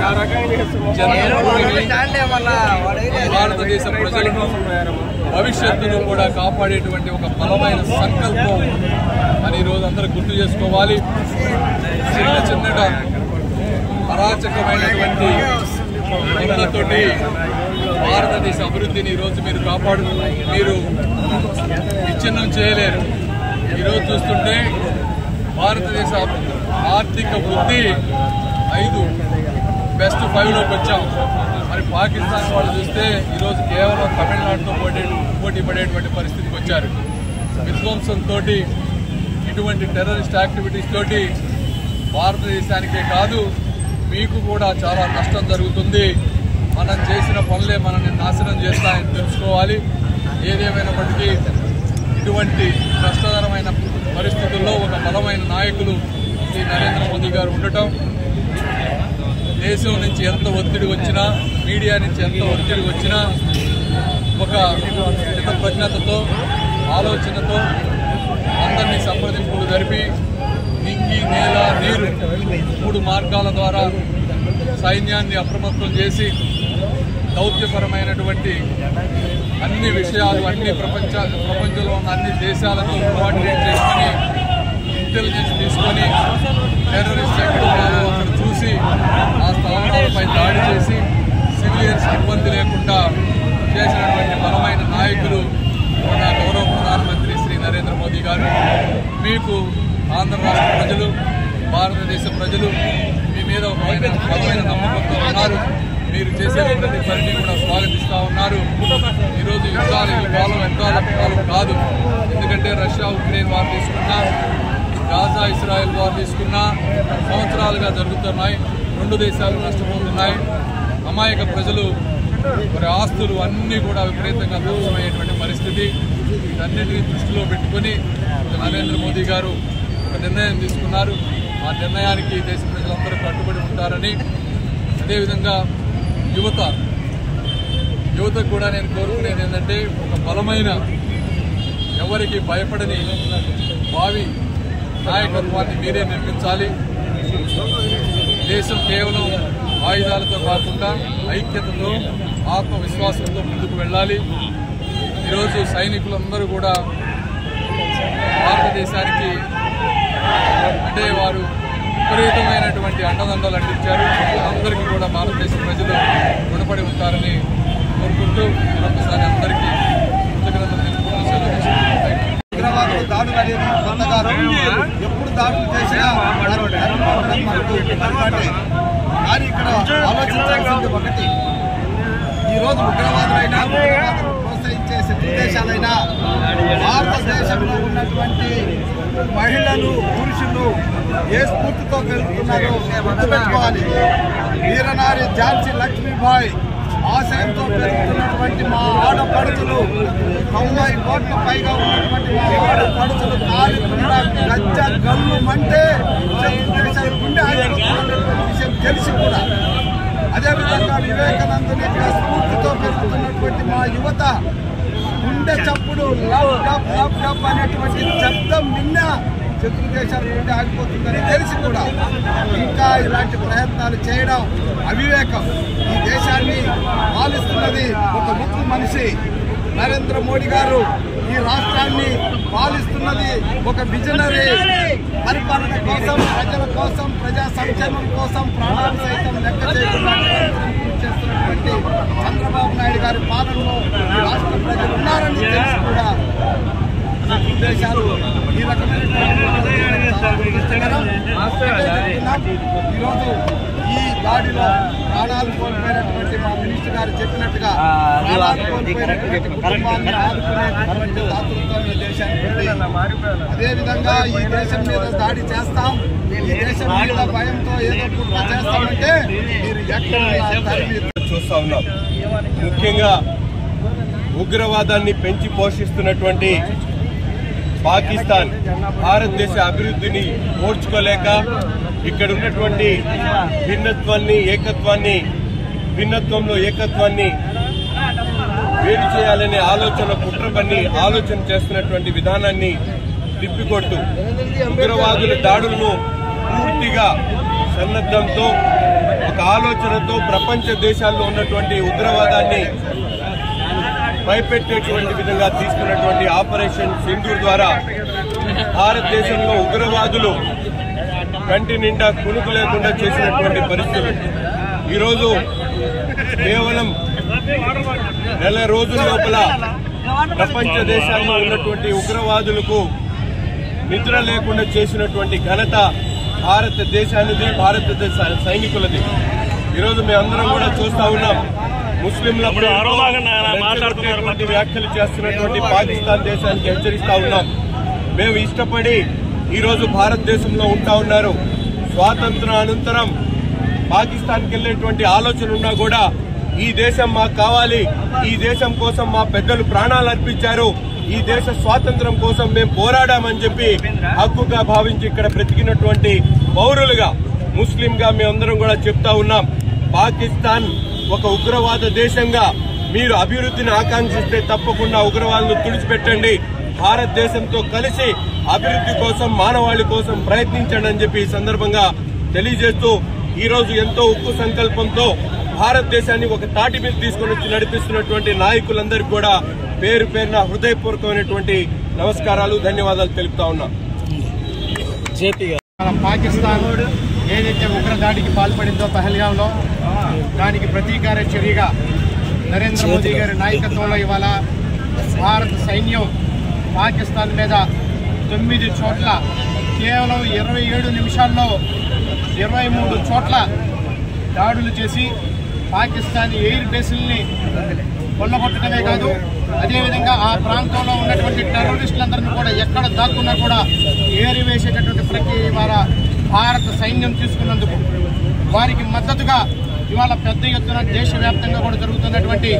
భారతదేశ ప్రజలను భవిష్యత్తును కూడా కాపాడేటువంటి ఒక బలమైన సంకల్పం అని ఈరోజు అందరూ గుర్తు చేసుకోవాలి. చిన్న చిన్నగా అరాచకమైనటువంటి పనులతోటి భారతదేశ అభివృద్ధిని ఈరోజు మీరు విచ్ఛిన్నం చేయలేరు. ఈరోజు చూస్తుంటే భారతదేశ ఆర్థిక వృద్ధి 5 బెస్ట్ 5లోకి వచ్చాం. మరి పాకిస్తాన్ వాళ్ళు చూస్తే ఈరోజు కేవలం తమిళనాడుతో పోటీ పడేటువంటి పరిస్థితికి వచ్చారు. విధ్వంసంతో, ఇటువంటి టెర్రరిస్ట్ యాక్టివిటీస్ తోటి భారతదేశానికే కాదు మీకు కూడా చాలా నష్టం జరుగుతుంది. మనం చేసిన పనులే మనల్ని నాశనం చేస్తాయని తెలుసుకోవాలి. ఏదేమైనప్పటికీ ఇటువంటి కష్టకరమైన పరిస్థితుల్లో ఒక బలమైన నాయకులు శ్రీ నరేంద్ర మోదీ గారు ఉండటం, దేశం నుంచి ఎంత ఒత్తిడి వచ్చినా, మీడియా నుంచి ఎంత ఒత్తిడి వచ్చినా ఒక స్థితప్రజ్ఞతతో, ఆలోచనతో అందరినీ సంప్రదింపులు జరిపి నింగి, నేల, నీరు 3 మార్గాల ద్వారా సైన్యాన్ని అప్రమత్తం చేసి దౌత్యపరమైనటువంటి అన్ని విషయాలు, ప్రపంచంలో ఉన్న అన్ని దేశాలను కోఆర్డినేట్ చేసుకుని ఇంటెలిజెన్స్ తీసుకొని టెర్రరిస్ట్ యాక్టివిటీలు అక్కడ చూసి ఆ స్థావరాలపై దాడి చేసి సివిలియన్స్ ఇబ్బంది లేకుండా చేసినటువంటి బలమైన నాయకులు మన గౌరవ ప్రధానమంత్రి శ్రీ నరేంద్ర మోదీ గారు. మీకు ఆంధ్ర రాష్ట్ర ప్రజలు, భారతదేశ ప్రజలు మీ మీద ఒక బలమైన నమ్మకంతో ఉన్నారు. మీరు చేసే ప్రతి పనిని కూడా స్వాగతిస్తూ ఉన్నారు. ఈరోజు యుద్ధాలు ఈ కాలం కాదు. ఎందుకంటే రష్యా ఉక్రెయిన్ వారు తీసుకున్నా, గాజా ఇస్రాయెల్ వారు తీసుకున్నా సంవత్సరాలుగా జరుగుతున్నాయి. 2 దేశాలు నష్టపోతున్నాయి. అమాయక ప్రజలు మరి ఆస్తులు అన్నీ కూడా విపరీతంగా ధ్వంసమయ్యేటువంటి పరిస్థితి. వీటన్నిటినీ దృష్టిలో పెట్టుకుని నరేంద్ర మోదీ గారు ఒక నిర్ణయం తీసుకున్నారు. ఆ నిర్ణయానికి దేశ ప్రజలందరూ కట్టుబడి ఉంటారని, అదేవిధంగా యువతకు కూడా నేను కోరుకునేది ఏంటంటే ఒక బలమైన, ఎవరికి భయపడని భావి నాయకత్వాన్ని మీరే నిర్మించాలి. దేశం కేవలం ఆయుధాలతో కాకుండా ఐక్యతతో, ఆత్మవిశ్వాసంతో ముందుకు వెళ్ళాలి. ఈరోజు సైనికులందరూ కూడా భారతదేశానికి అంటే వారు విపరీతమైనటువంటి అండదండలు అందించారు. అందరికీ కూడా భారతదేశ ప్రజలు రుణపడి ఉంటారని కోరుకుంటూ మరొకసారి అందరికీ కృతజ్ఞతలు తెలుపుకుంటూ సెలవు తీసుకుంటున్నాను. ఉగ్రవాదులు దాడులు అనేది కొత్తగా ఎప్పుడు దాడులు చేసినా కానీ ఇక్కడ ఆలోచించాల్సింది ఒకటి, ఈరోజు ఉగ్రవాదులైనా, ఉగ్రవాదులు ప్రోత్సహించే శత్రు దేశాలైనా భారతదేశంలో ఉన్న మహిళలు పురుషులు ఏ స్ఫూర్తితో పెరుగుతున్నారో గుర్తుపెట్టుకోవాలి. వీరనారి ఝాన్సీ లక్ష్మీబాయి ఆశయంతో పెరుగుతున్నటువంటి మా ఆడపడుచులు 90 కోట్ల పైగా ఉన్నటువంటి మా ఆడపడుచులు కాలికుండా గజ్జ గల్లు మంటే దేశాలు గుండె ఆగిపోతున్నటువంటి విషయం తెలిసి కూడా అదేవిధంగా వివేకానందుని స్ఫూర్తితో పెరుగుతున్నటువంటి మా యువత గుండె చప్పుడు లవ్ డబ్ లవ్ డబ్ అనేటువంటి శబ్దం నిన్న శత్రు దేశాల నుండి ఆగిపోతుందని తెలిసి కూడా ఇంకా ఇలాంటి ప్రయత్నాలు చేయడం అవివేకం. ఈ దేశాన్ని పాలిస్తున్నది ఒక ముఖ్య మనిషి నరేంద్ర మోడీ గారు. ఈ రాష్ట్రాన్ని పాలిస్తున్నది ఒక విజనరీ. పరిపాలన కోసం, ప్రజల కోసం, ప్రజా సంక్షేమం కోసం ప్రాణాలు సైతం లెక్క చేయకుండా చేస్తున్నటువంటి చంద్రబాబు నాయుడు గారి పాలనలో ఈ రాష్ట్ర ప్రజలు ఉన్నారని తెలిసి కూడా దేశాలు ఈ రకమైనటువంటి ఈరోజు ఈ దాడిలో ప్రాణాలు కోల్పోయినటువంటి మా మినిస్టర్ గారు చెప్పినట్టుగా ప్రాణాలు కోల్పోయినటువంటి కుటుంబాన్ని ఆదుకునేటువంటి దాతృత్వం ఈ దేశానికి ఉంది. అదేవిధంగా ఈ దేశం మీద దాడి చేస్తాం, ఈ దేశం మీద భయంతో ఏదో కుట్ర చేస్తామంటే మీరు ఎక్కడ చూస్తా ఉన్నాం. ముఖ్యంగా ఉగ్రవాదాన్ని పెంచి పోషిస్తున్నటువంటి పాకిస్తాన్ భారతదేశ అభివృద్ధిని ఓర్చుకోలేక ఇక్కడ ఉన్నటువంటి భిన్నత్వంలో ఏకత్వాన్ని వేరు చేయాలనే ఆలోచన చేస్తున్నటువంటి విధానాన్ని తిప్పికొడుతూ ఉగ్రవాదుల దాడులను పూర్తిగా సన్నద్ధంతో ఒక ఆలోచనతో ప్రపంచ దేశాల్లో ఉన్నటువంటి ఉగ్రవాదాన్ని భయపెట్టేటువంటి విధంగా తీసుకున్నటువంటి ఆపరేషన్ సింధూర్ ద్వారా భారతదేశంలో ఉగ్రవాదులు కంటి నిండా కునుకు లేకుండా చేసినటువంటి పరిస్థితులు. ఈరోజు కేవలం నెల రోజుల లోపల ప్రపంచ దేశాల్లో ఉన్నటువంటి ఉగ్రవాదులకు నిద్ర లేకుండా చేసినటువంటి ఘనత భారతదేశానిది, భారతదేశ సైనికులది. ఈరోజు మేమందరం కూడా చూస్తా ఉన్నాం. ముస్లింలపై వ్యాఖ్యలు చేస్తున్నటువంటి పాకిస్తాన్ దేశానికి హెచ్చరిస్తా ఉన్నాం. మేము ఇష్టపడి ఈరోజు భారతదేశంలో ఉంటా ఉన్నారు. స్వాతంత్రం అనంతరం పాకిస్తాన్కి వెళ్లేటువంటి ఆలోచన ఉన్నా కూడా ఈ దేశం మాకు కావాలి, ఈ దేశం కోసం మా పెద్దలు ప్రాణాలు అర్పించారు, ఈ దేశ స్వాతంత్రం కోసం మేము పోరాడామని చెప్పి హక్కుగా భావించి ఇక్కడ బ్రతికినటువంటి పౌరులుగా, ముస్లింగా మేమందరం కూడా చెప్తా ఉన్నాం. పాకిస్తాన్ ఒక ఉగ్రవాద దేశంగా మీరు అభివృద్ధిని ఆకాంక్షిస్తే తప్పకుండా ఉగ్రవాదులను తుడిచిపెట్టండి, భారతదేశంతో కలిసి అభివృద్ధి కోసం, మానవాళి కోసం ప్రయత్నించండి అని చెప్పి ఈ సందర్భంగా తెలియజేస్తూ ఈరోజు ఎంతో ఉక్కు సంకల్పంతో భారతదేశాన్ని ఒక తాటి మీద తీసుకుని వచ్చి నడిపిస్తున్నటువంటి నాయకులందరికీ కూడా పేరు పేరున హృదయపూర్వకమైనటువంటి నమస్కారాలు, ధన్యవాదాలు తెలుపుతా ఉన్నాం. పాకిస్తాన్ ఏదైతే ఉగ్రదాడికి పాల్పడిందో పహల్గాంలో, దానికి ప్రతీకార చర్యగా నరేంద్ర మోదీ గారి నాయకత్వంలో ఇవాళ భారత సైన్యం పాకిస్తాన్ మీద 9 చోట్ల కేవలం 27 నిమిషాల్లో 23 చోట్ల దాడులు చేసి పాకిస్తాన్ ఎయిర్ బేసుల్ని కొల్లగొట్టడమే కాదు, అదేవిధంగా ఆ ప్రాంతంలో ఉన్నటువంటి టెర్రరిస్టులందరినీ కూడా ఎక్కడ దాక్కున్నా కూడా ఏరివేసేటటువంటి ప్రక్రియ ఇవాళ భారత సైన్యం తీసుకున్నందుకు వారికి మద్దతుగా ఇవాళ పెద్ద ఎత్తున దేశవ్యాప్తంగా కూడా జరుగుతున్నటువంటి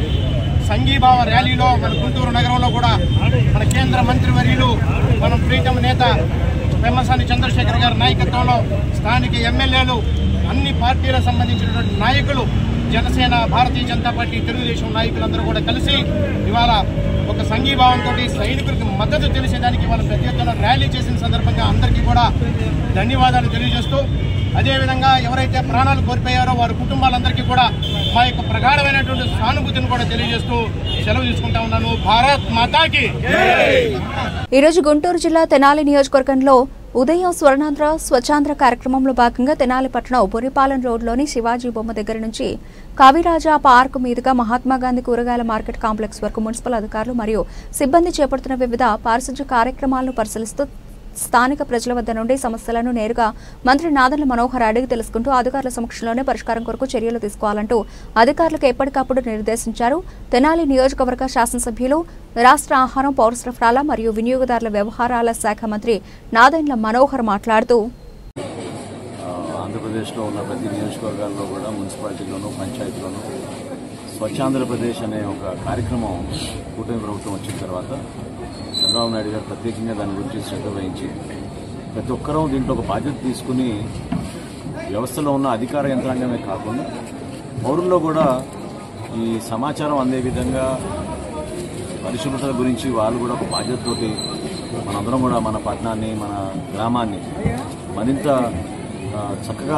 సంఘీభావ ర్యాలీలో మన గుంటూరు నగరంలో కూడా మన కేంద్ర మంత్రివర్యులు, మన ప్రీతమ నేత పెమ్మసాని చంద్రశేఖర్ గారి నాయకత్వంలో స్థానిక ఎమ్మెల్యేలు, అన్ని పార్టీలకు సంబంధించినటువంటి నాయకులు, జనసేన, భారతీయ జనతా పార్టీ, తెలుగుదేశం నాయకులందరూ కూడా కలిసి ఇవాళ ఒక సంఘీభావంతో సైనికులకు మద్దతు తెలిసేదానికి ఇవాళ పెద్ద ఎత్తున ర్యాలీ చేసిన సందర్భంగా అందరికీ కూడా ధన్యవాదాలు తెలియజేస్తూ, అదేవిధంగా ఎవరైతే ప్రాణాలు కోల్పోయారో వారి కుటుంబాలందరికీ కూడా మా యొక్క ప్రగాఢమైనటువంటి సానుభూతిని కూడా తెలియజేస్తూ సెలవు తీసుకుంటా ఉన్నాను. భారత్ మాతాకి. ఈరోజు గుంటూరు జిల్లా తెనాలి నియోజకవర్గంలో ఉదయం స్వర్ణాంధ్ర స్వచ్ఛాంధ్ర కార్యక్రమంలో భాగంగా తెనాలి పట్టణం బొరిపాలెం రోడ్లోని శివాజీ బొమ్మ దగ్గర నుంచి కవిరాజా పార్క్ మీదుగా మహాత్మాగాంధీ కూరగాయల మార్కెట్ కాంప్లెక్స్ వరకు మున్సిపల్ అధికారులు మరియు సిబ్బంది చేపడుతున్న వివిధ పారిశుధ్య కార్యక్రమాలను పరిశీలిస్తూ స్థానిక ప్రజల వద్ద నుండి సమస్యలను నేరుగా మంత్రి నాదెండ్ల మనోహర్ అడిగి తెలుసుకుంటూ అధికారుల సమక్షంలోనే పరిష్కారం కొరకు చర్యలు తీసుకోవాలంటూ అధికారులకు ఎప్పటికప్పుడు నిర్దేశించారు. తెనాలి నియోజకవర్గ శాసనసభ్యులు, రాష్ట్ర ఆహారం, పౌర సరఫరాల మరియు వినియోగదారుల వ్యవహారాల శాఖ మంత్రి నాదెండ్ల మనోహర్ మాట్లాడుతూ ఆంధ్రప్రదేశ్లో ఉన్న ప్రతి నియోజకవర్గాల్లో కూడా మున్సిపాలిటీలోనూ పంచాయతీలోనూ స్వచ్ఛాంధ్రప్రదేశ్ అనే ఒక కార్యక్రమం కూటమి ప్రభుత్వం వచ్చిన తర్వాత చంద్రబాబు నాయుడు గారు ప్రత్యేకంగా దాని గురించి శ్రద్ధ వహించి ప్రతి ఒక్కరూ దీంట్లో ఒక బాధ్యత తీసుకుని వ్యవస్థలో ఉన్న అధికార యంత్రాంగమే కాకుండా పౌరుల్లో కూడా ఈ సమాచారం అందే విధంగా పరిశుభ్రత గురించి వాళ్ళు కూడా ఒక బాధ్యతతోటి మనందరం కూడా మన పట్టణాన్ని, మన గ్రామాన్ని మరింత చక్కగా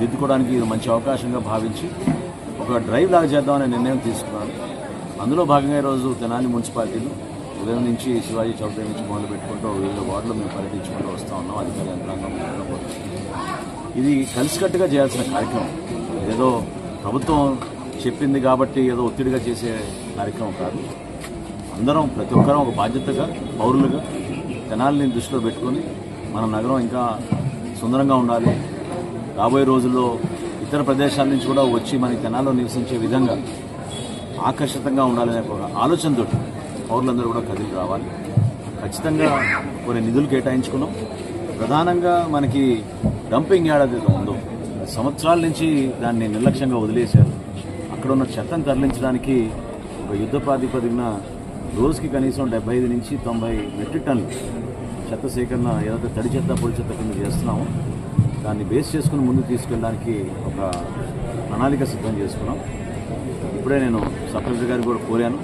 దిద్దుకోవడానికి ఇది మంచి అవకాశంగా భావించి ఒక డ్రైవ్ లాగా చేద్దామనే నిర్ణయం తీసుకున్నాను. అందులో భాగంగా ఈరోజు తెనాలి మున్సిపాలిటీలో ఉదయం నుంచి శివాజీ చౌక్ నుంచి మొదలు పెట్టుకుంటూ వివిధ వార్డులు మేము పర్యటించుకుంటూ వస్తూ ఉన్నాం. అధికార యంత్రాంగం ఇది కలిసికట్టుగా చేయాల్సిన కార్యక్రమం. ఏదో ప్రభుత్వం చెప్పింది కాబట్టి ఏదో ఒత్తిడిగా చేసే కార్యక్రమం కాదు. అందరం ప్రతి ఒక్కరం ఒక బాధ్యతగా పౌరులుగా తెనాలిని దృష్టిలో పెట్టుకుని మన నగరం ఇంకా సుందరంగా ఉండాలి. రాబోయే రోజుల్లో ఇతర ప్రదేశాల నుంచి కూడా వచ్చి మనకి తెనాలిలో నివసించే విధంగా ఆకర్షితంగా ఉండాలనే ఒక ఆలోచనతో పౌరులందరూ కూడా కదిలి రావాలి. ఖచ్చితంగా కొన్ని నిధులు కేటాయించుకున్నాం. ప్రధానంగా మనకి డంపింగ్ యార్డ్ ఉందో సంవత్సరాల నుంచి దాన్ని నిర్లక్ష్యంగా వదిలేశారు. అక్కడ ఉన్న చెత్తను తరలించడానికి ఒక యుద్ధ ప్రాతిపదికన రోజుకి కనీసం 75 నుంచి 90 మెట్రిక్ టన్నులు చెత్త సేకరణ ఏదైతే తడి చెత్త, పొడి చెత్త కింద చేస్తున్నామో దాన్ని బేస్ చేసుకుని ముందుకు తీసుకెళ్ళడానికి ఒక ప్రణాళిక సిద్ధం చేసుకున్నాం. ఇప్పుడే నేను సబ్ కలెక్టర్ గారికి కూడా కోరాను.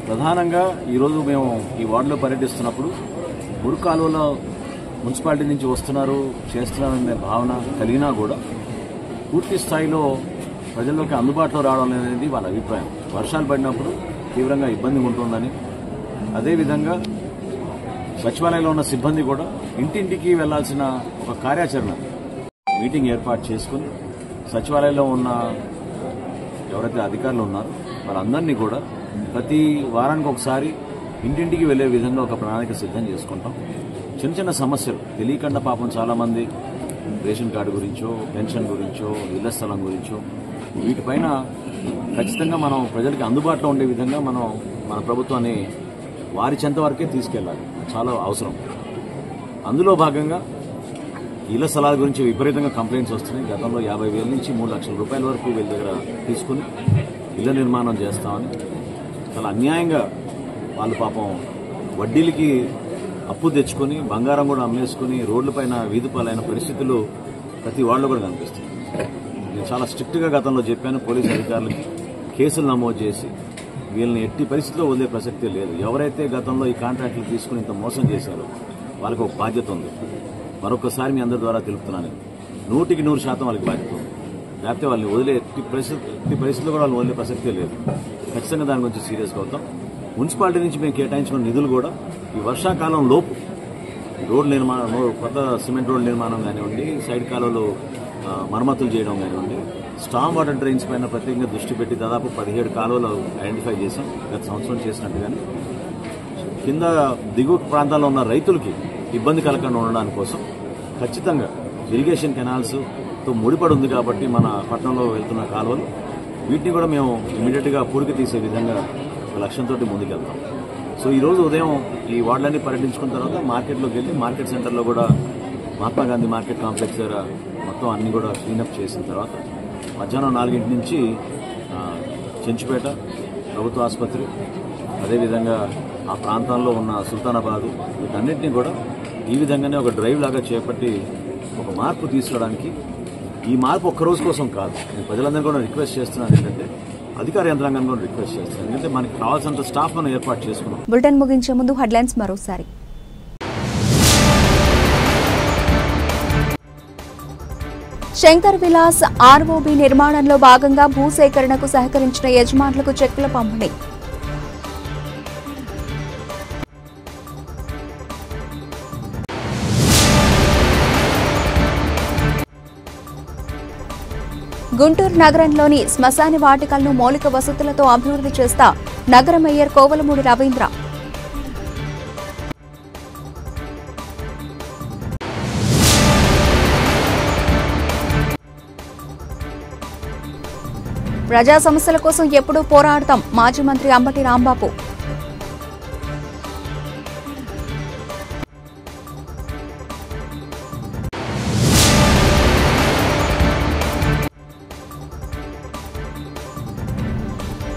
ప్రధానంగా ఈరోజు మేము ఈ వార్డులో పర్యటిస్తున్నప్పుడు మురుగు కాలువలో మున్సిపాలిటీ నుంచి వస్తున్నారు, చేస్తున్నారనే భావన కలిగినా కూడా పూర్తి స్థాయిలో ప్రజల్లోకి అందుబాటులో రావడం అనేది వాళ్ళ అభిప్రాయం. వర్షాలు పడినప్పుడు తీవ్రంగా ఇబ్బంది ఉంటుందని, అదేవిధంగా సచివాలయంలో ఉన్న సిబ్బంది కూడా ఇంటింటికి వెళ్లాల్సిన ఒక కార్యాచరణ మీటింగ్ ఏర్పాటు చేసుకుని సచివాలయంలో ఉన్న ఎవరైతే అధికారులు ఉన్నారో వాళ్ళందరినీ కూడా ప్రతి వారానికి ఒకసారి ఇంటింటికి వెళ్లే విధంగా ఒక ప్రణాళిక సిద్ధం చేసుకుంటాం. చిన్న చిన్న సమస్యలు తెలియకుండా పాపం చాలామంది రేషన్ కార్డు గురించో, పెన్షన్ గురించో, ఇళ్ల స్థలం గురించో వీటిపైన ఖచ్చితంగా మనం ప్రజలకి అందుబాటులో ఉండే విధంగా మనం మన ప్రభుత్వాన్ని వారి చెంత వరకే తీసుకెళ్లాలి, చాలా అవసరం. అందులో భాగంగా ఇళ్ల స్థలాల గురించి విపరీతంగా కంప్లైంట్స్ వస్తున్నాయి. గతంలో 50,000 నుంచి 3 లక్షల రూపాయల వరకు వీళ్ళ దగ్గర తీసుకుని ఇళ్ల నిర్మాణం చేస్తామని చాలా అన్యాయంగా వాళ్ళు పాపం వడ్డీలకి అప్పు తెచ్చుకొని బంగారం కూడా అమ్మేసుకుని రోడ్లపైన వీధిపాలైన పరిస్థితులు ప్రతి వాళ్ళు కూడా కనిపిస్తుంది. నేను చాలా స్ట్రిక్ట్గా గతంలో చెప్పాను. పోలీసు అధికారులకి కేసులు నమోదు చేసి వీళ్ళని ఎట్టి పరిస్థితిలో వదిలే ప్రసక్తే లేదు. ఎవరైతే గతంలో ఈ కాంట్రాక్టులు తీసుకుని ఇంత మోసం చేశారో వాళ్ళకి ఒక బాధ్యత ఉంది. మరొకసారి మీ అందరి ద్వారా తెలుపుతున్నాను, 100% వాళ్ళకి బాధ్యత ఉంది. లేకపోతే వాళ్ళని వదిలే ఎట్టి పరిస్థితుల్లో కూడా వాళ్ళని వదిలే ప్రసక్తే లేదు. ఖచ్చితంగా దాని గురించి సీరియస్గా అవుతాం. మున్సిపాలిటీ నుంచి మేము కేటాయించిన నిధులు కూడా ఈ వర్షాకాలం లోపు రోడ్ల నిర్మాణం, కొత్త సిమెంట్ రోడ్ల నిర్మాణం కానివ్వండి, సైడ్ కాలువలు మరమ్మతులు చేయడం కానివ్వండి, స్టామ్ వాటర్ డ్రైన్స్ పైన ప్రత్యేకంగా దృష్టి పెట్టి దాదాపు 17 కాలువలు ఐడెంటిఫై చేశాం గత సంవత్సరం చేసినట్టుగానే. కింద దిగువ ప్రాంతాల్లో ఉన్న రైతులకి ఇబ్బంది కలగకుండా ఉండడానికి కోసం ఖచ్చితంగా ఇరిగేషన్ కెనాల్స్తో ముడిపడి ఉంది కాబట్టి మన పట్టణంలో వెళ్తున్న కాలువలు వీటిని కూడా మేము ఇమీడియట్గా పూడికి తీసే విధంగా లక్ష్యంతో ముందుకెళ్తాం. సో ఈరోజు ఉదయం ఈ వార్డులన్నీ పర్యటించుకున్న తర్వాత మార్కెట్లోకి వెళ్ళి మార్కెట్ సెంటర్లో కూడా మహాత్మా గాంధీ మార్కెట్ కాంప్లెక్స్ దగ్గర మొత్తం అన్ని కూడా క్లీనప్ చేసిన తర్వాత మధ్యాహ్నం 4 నుంచి చెంచుపేట ప్రభుత్వ ఆసుపత్రి, అదేవిధంగా ఆ ప్రాంతాల్లో ఉన్న సుల్తానాబాదు వీటన్నింటినీ కూడా ఈ విధంగానే ఒక డ్రైవ్ లాగా చేపట్టి ఒక మార్పు తీసుకురావడానికి, ఈ మార్పు ఒక్కరోజు కోసం కాదు, నేను ప్రజలందరూ కూడా రిక్వెస్ట్ చేస్తున్నాను. ఏంటంటే అధికార యంత్రాంగాన్ని కూడా రిక్వెస్ట్ చేస్తున్నాను. ఎందుకంటే మనకి కావాల్సినంత స్టాఫ్ మనం ఏర్పాటు చేసుకున్నాం. బులెటిన్ ముగించే ముందు హెడ్లైన్స్ మరోసారి. శంకర్ విలాస్ ఆర్ఓబీ నిర్మాణంలో భాగంగా భూసేకరణకు సహకరించిన యజమానులకు చెక్కుల పంపిణీ. గుంటూరు నగరంలోని శ్మశాన వాటికలను మౌలిక వసతులతో అభివృద్ధి చేస్తా నగర మేయర్ కోవలమూడి రవీంద్ర. ప్రజా సమస్యల కోసం ఎప్పుడూ పోరాడతాం మాజీ మంత్రి అంబటి రాంబాబు.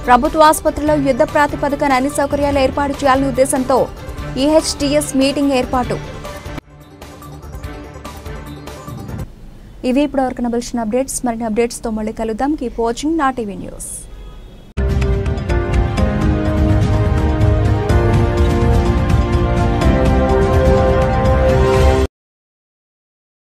ప్రభుత్వ ఆసుపత్రిలో యుద్ధ ప్రాతిపదికన అన్ని సౌకర్యాలు ఏర్పాటు చేయాలనే ఉద్దేశంతో ఈహెచ్టీఎస్ మీటింగ్ ఏర్పాటు. ఇవి ఇప్పటివరకు నబిల్చిన అప్డేట్స్. మరిన్ని అప్డేట్స్తో మళ్ళీ కలుద్దాం. కీప్ వాచింగ్ నా టీవీ న్యూస్.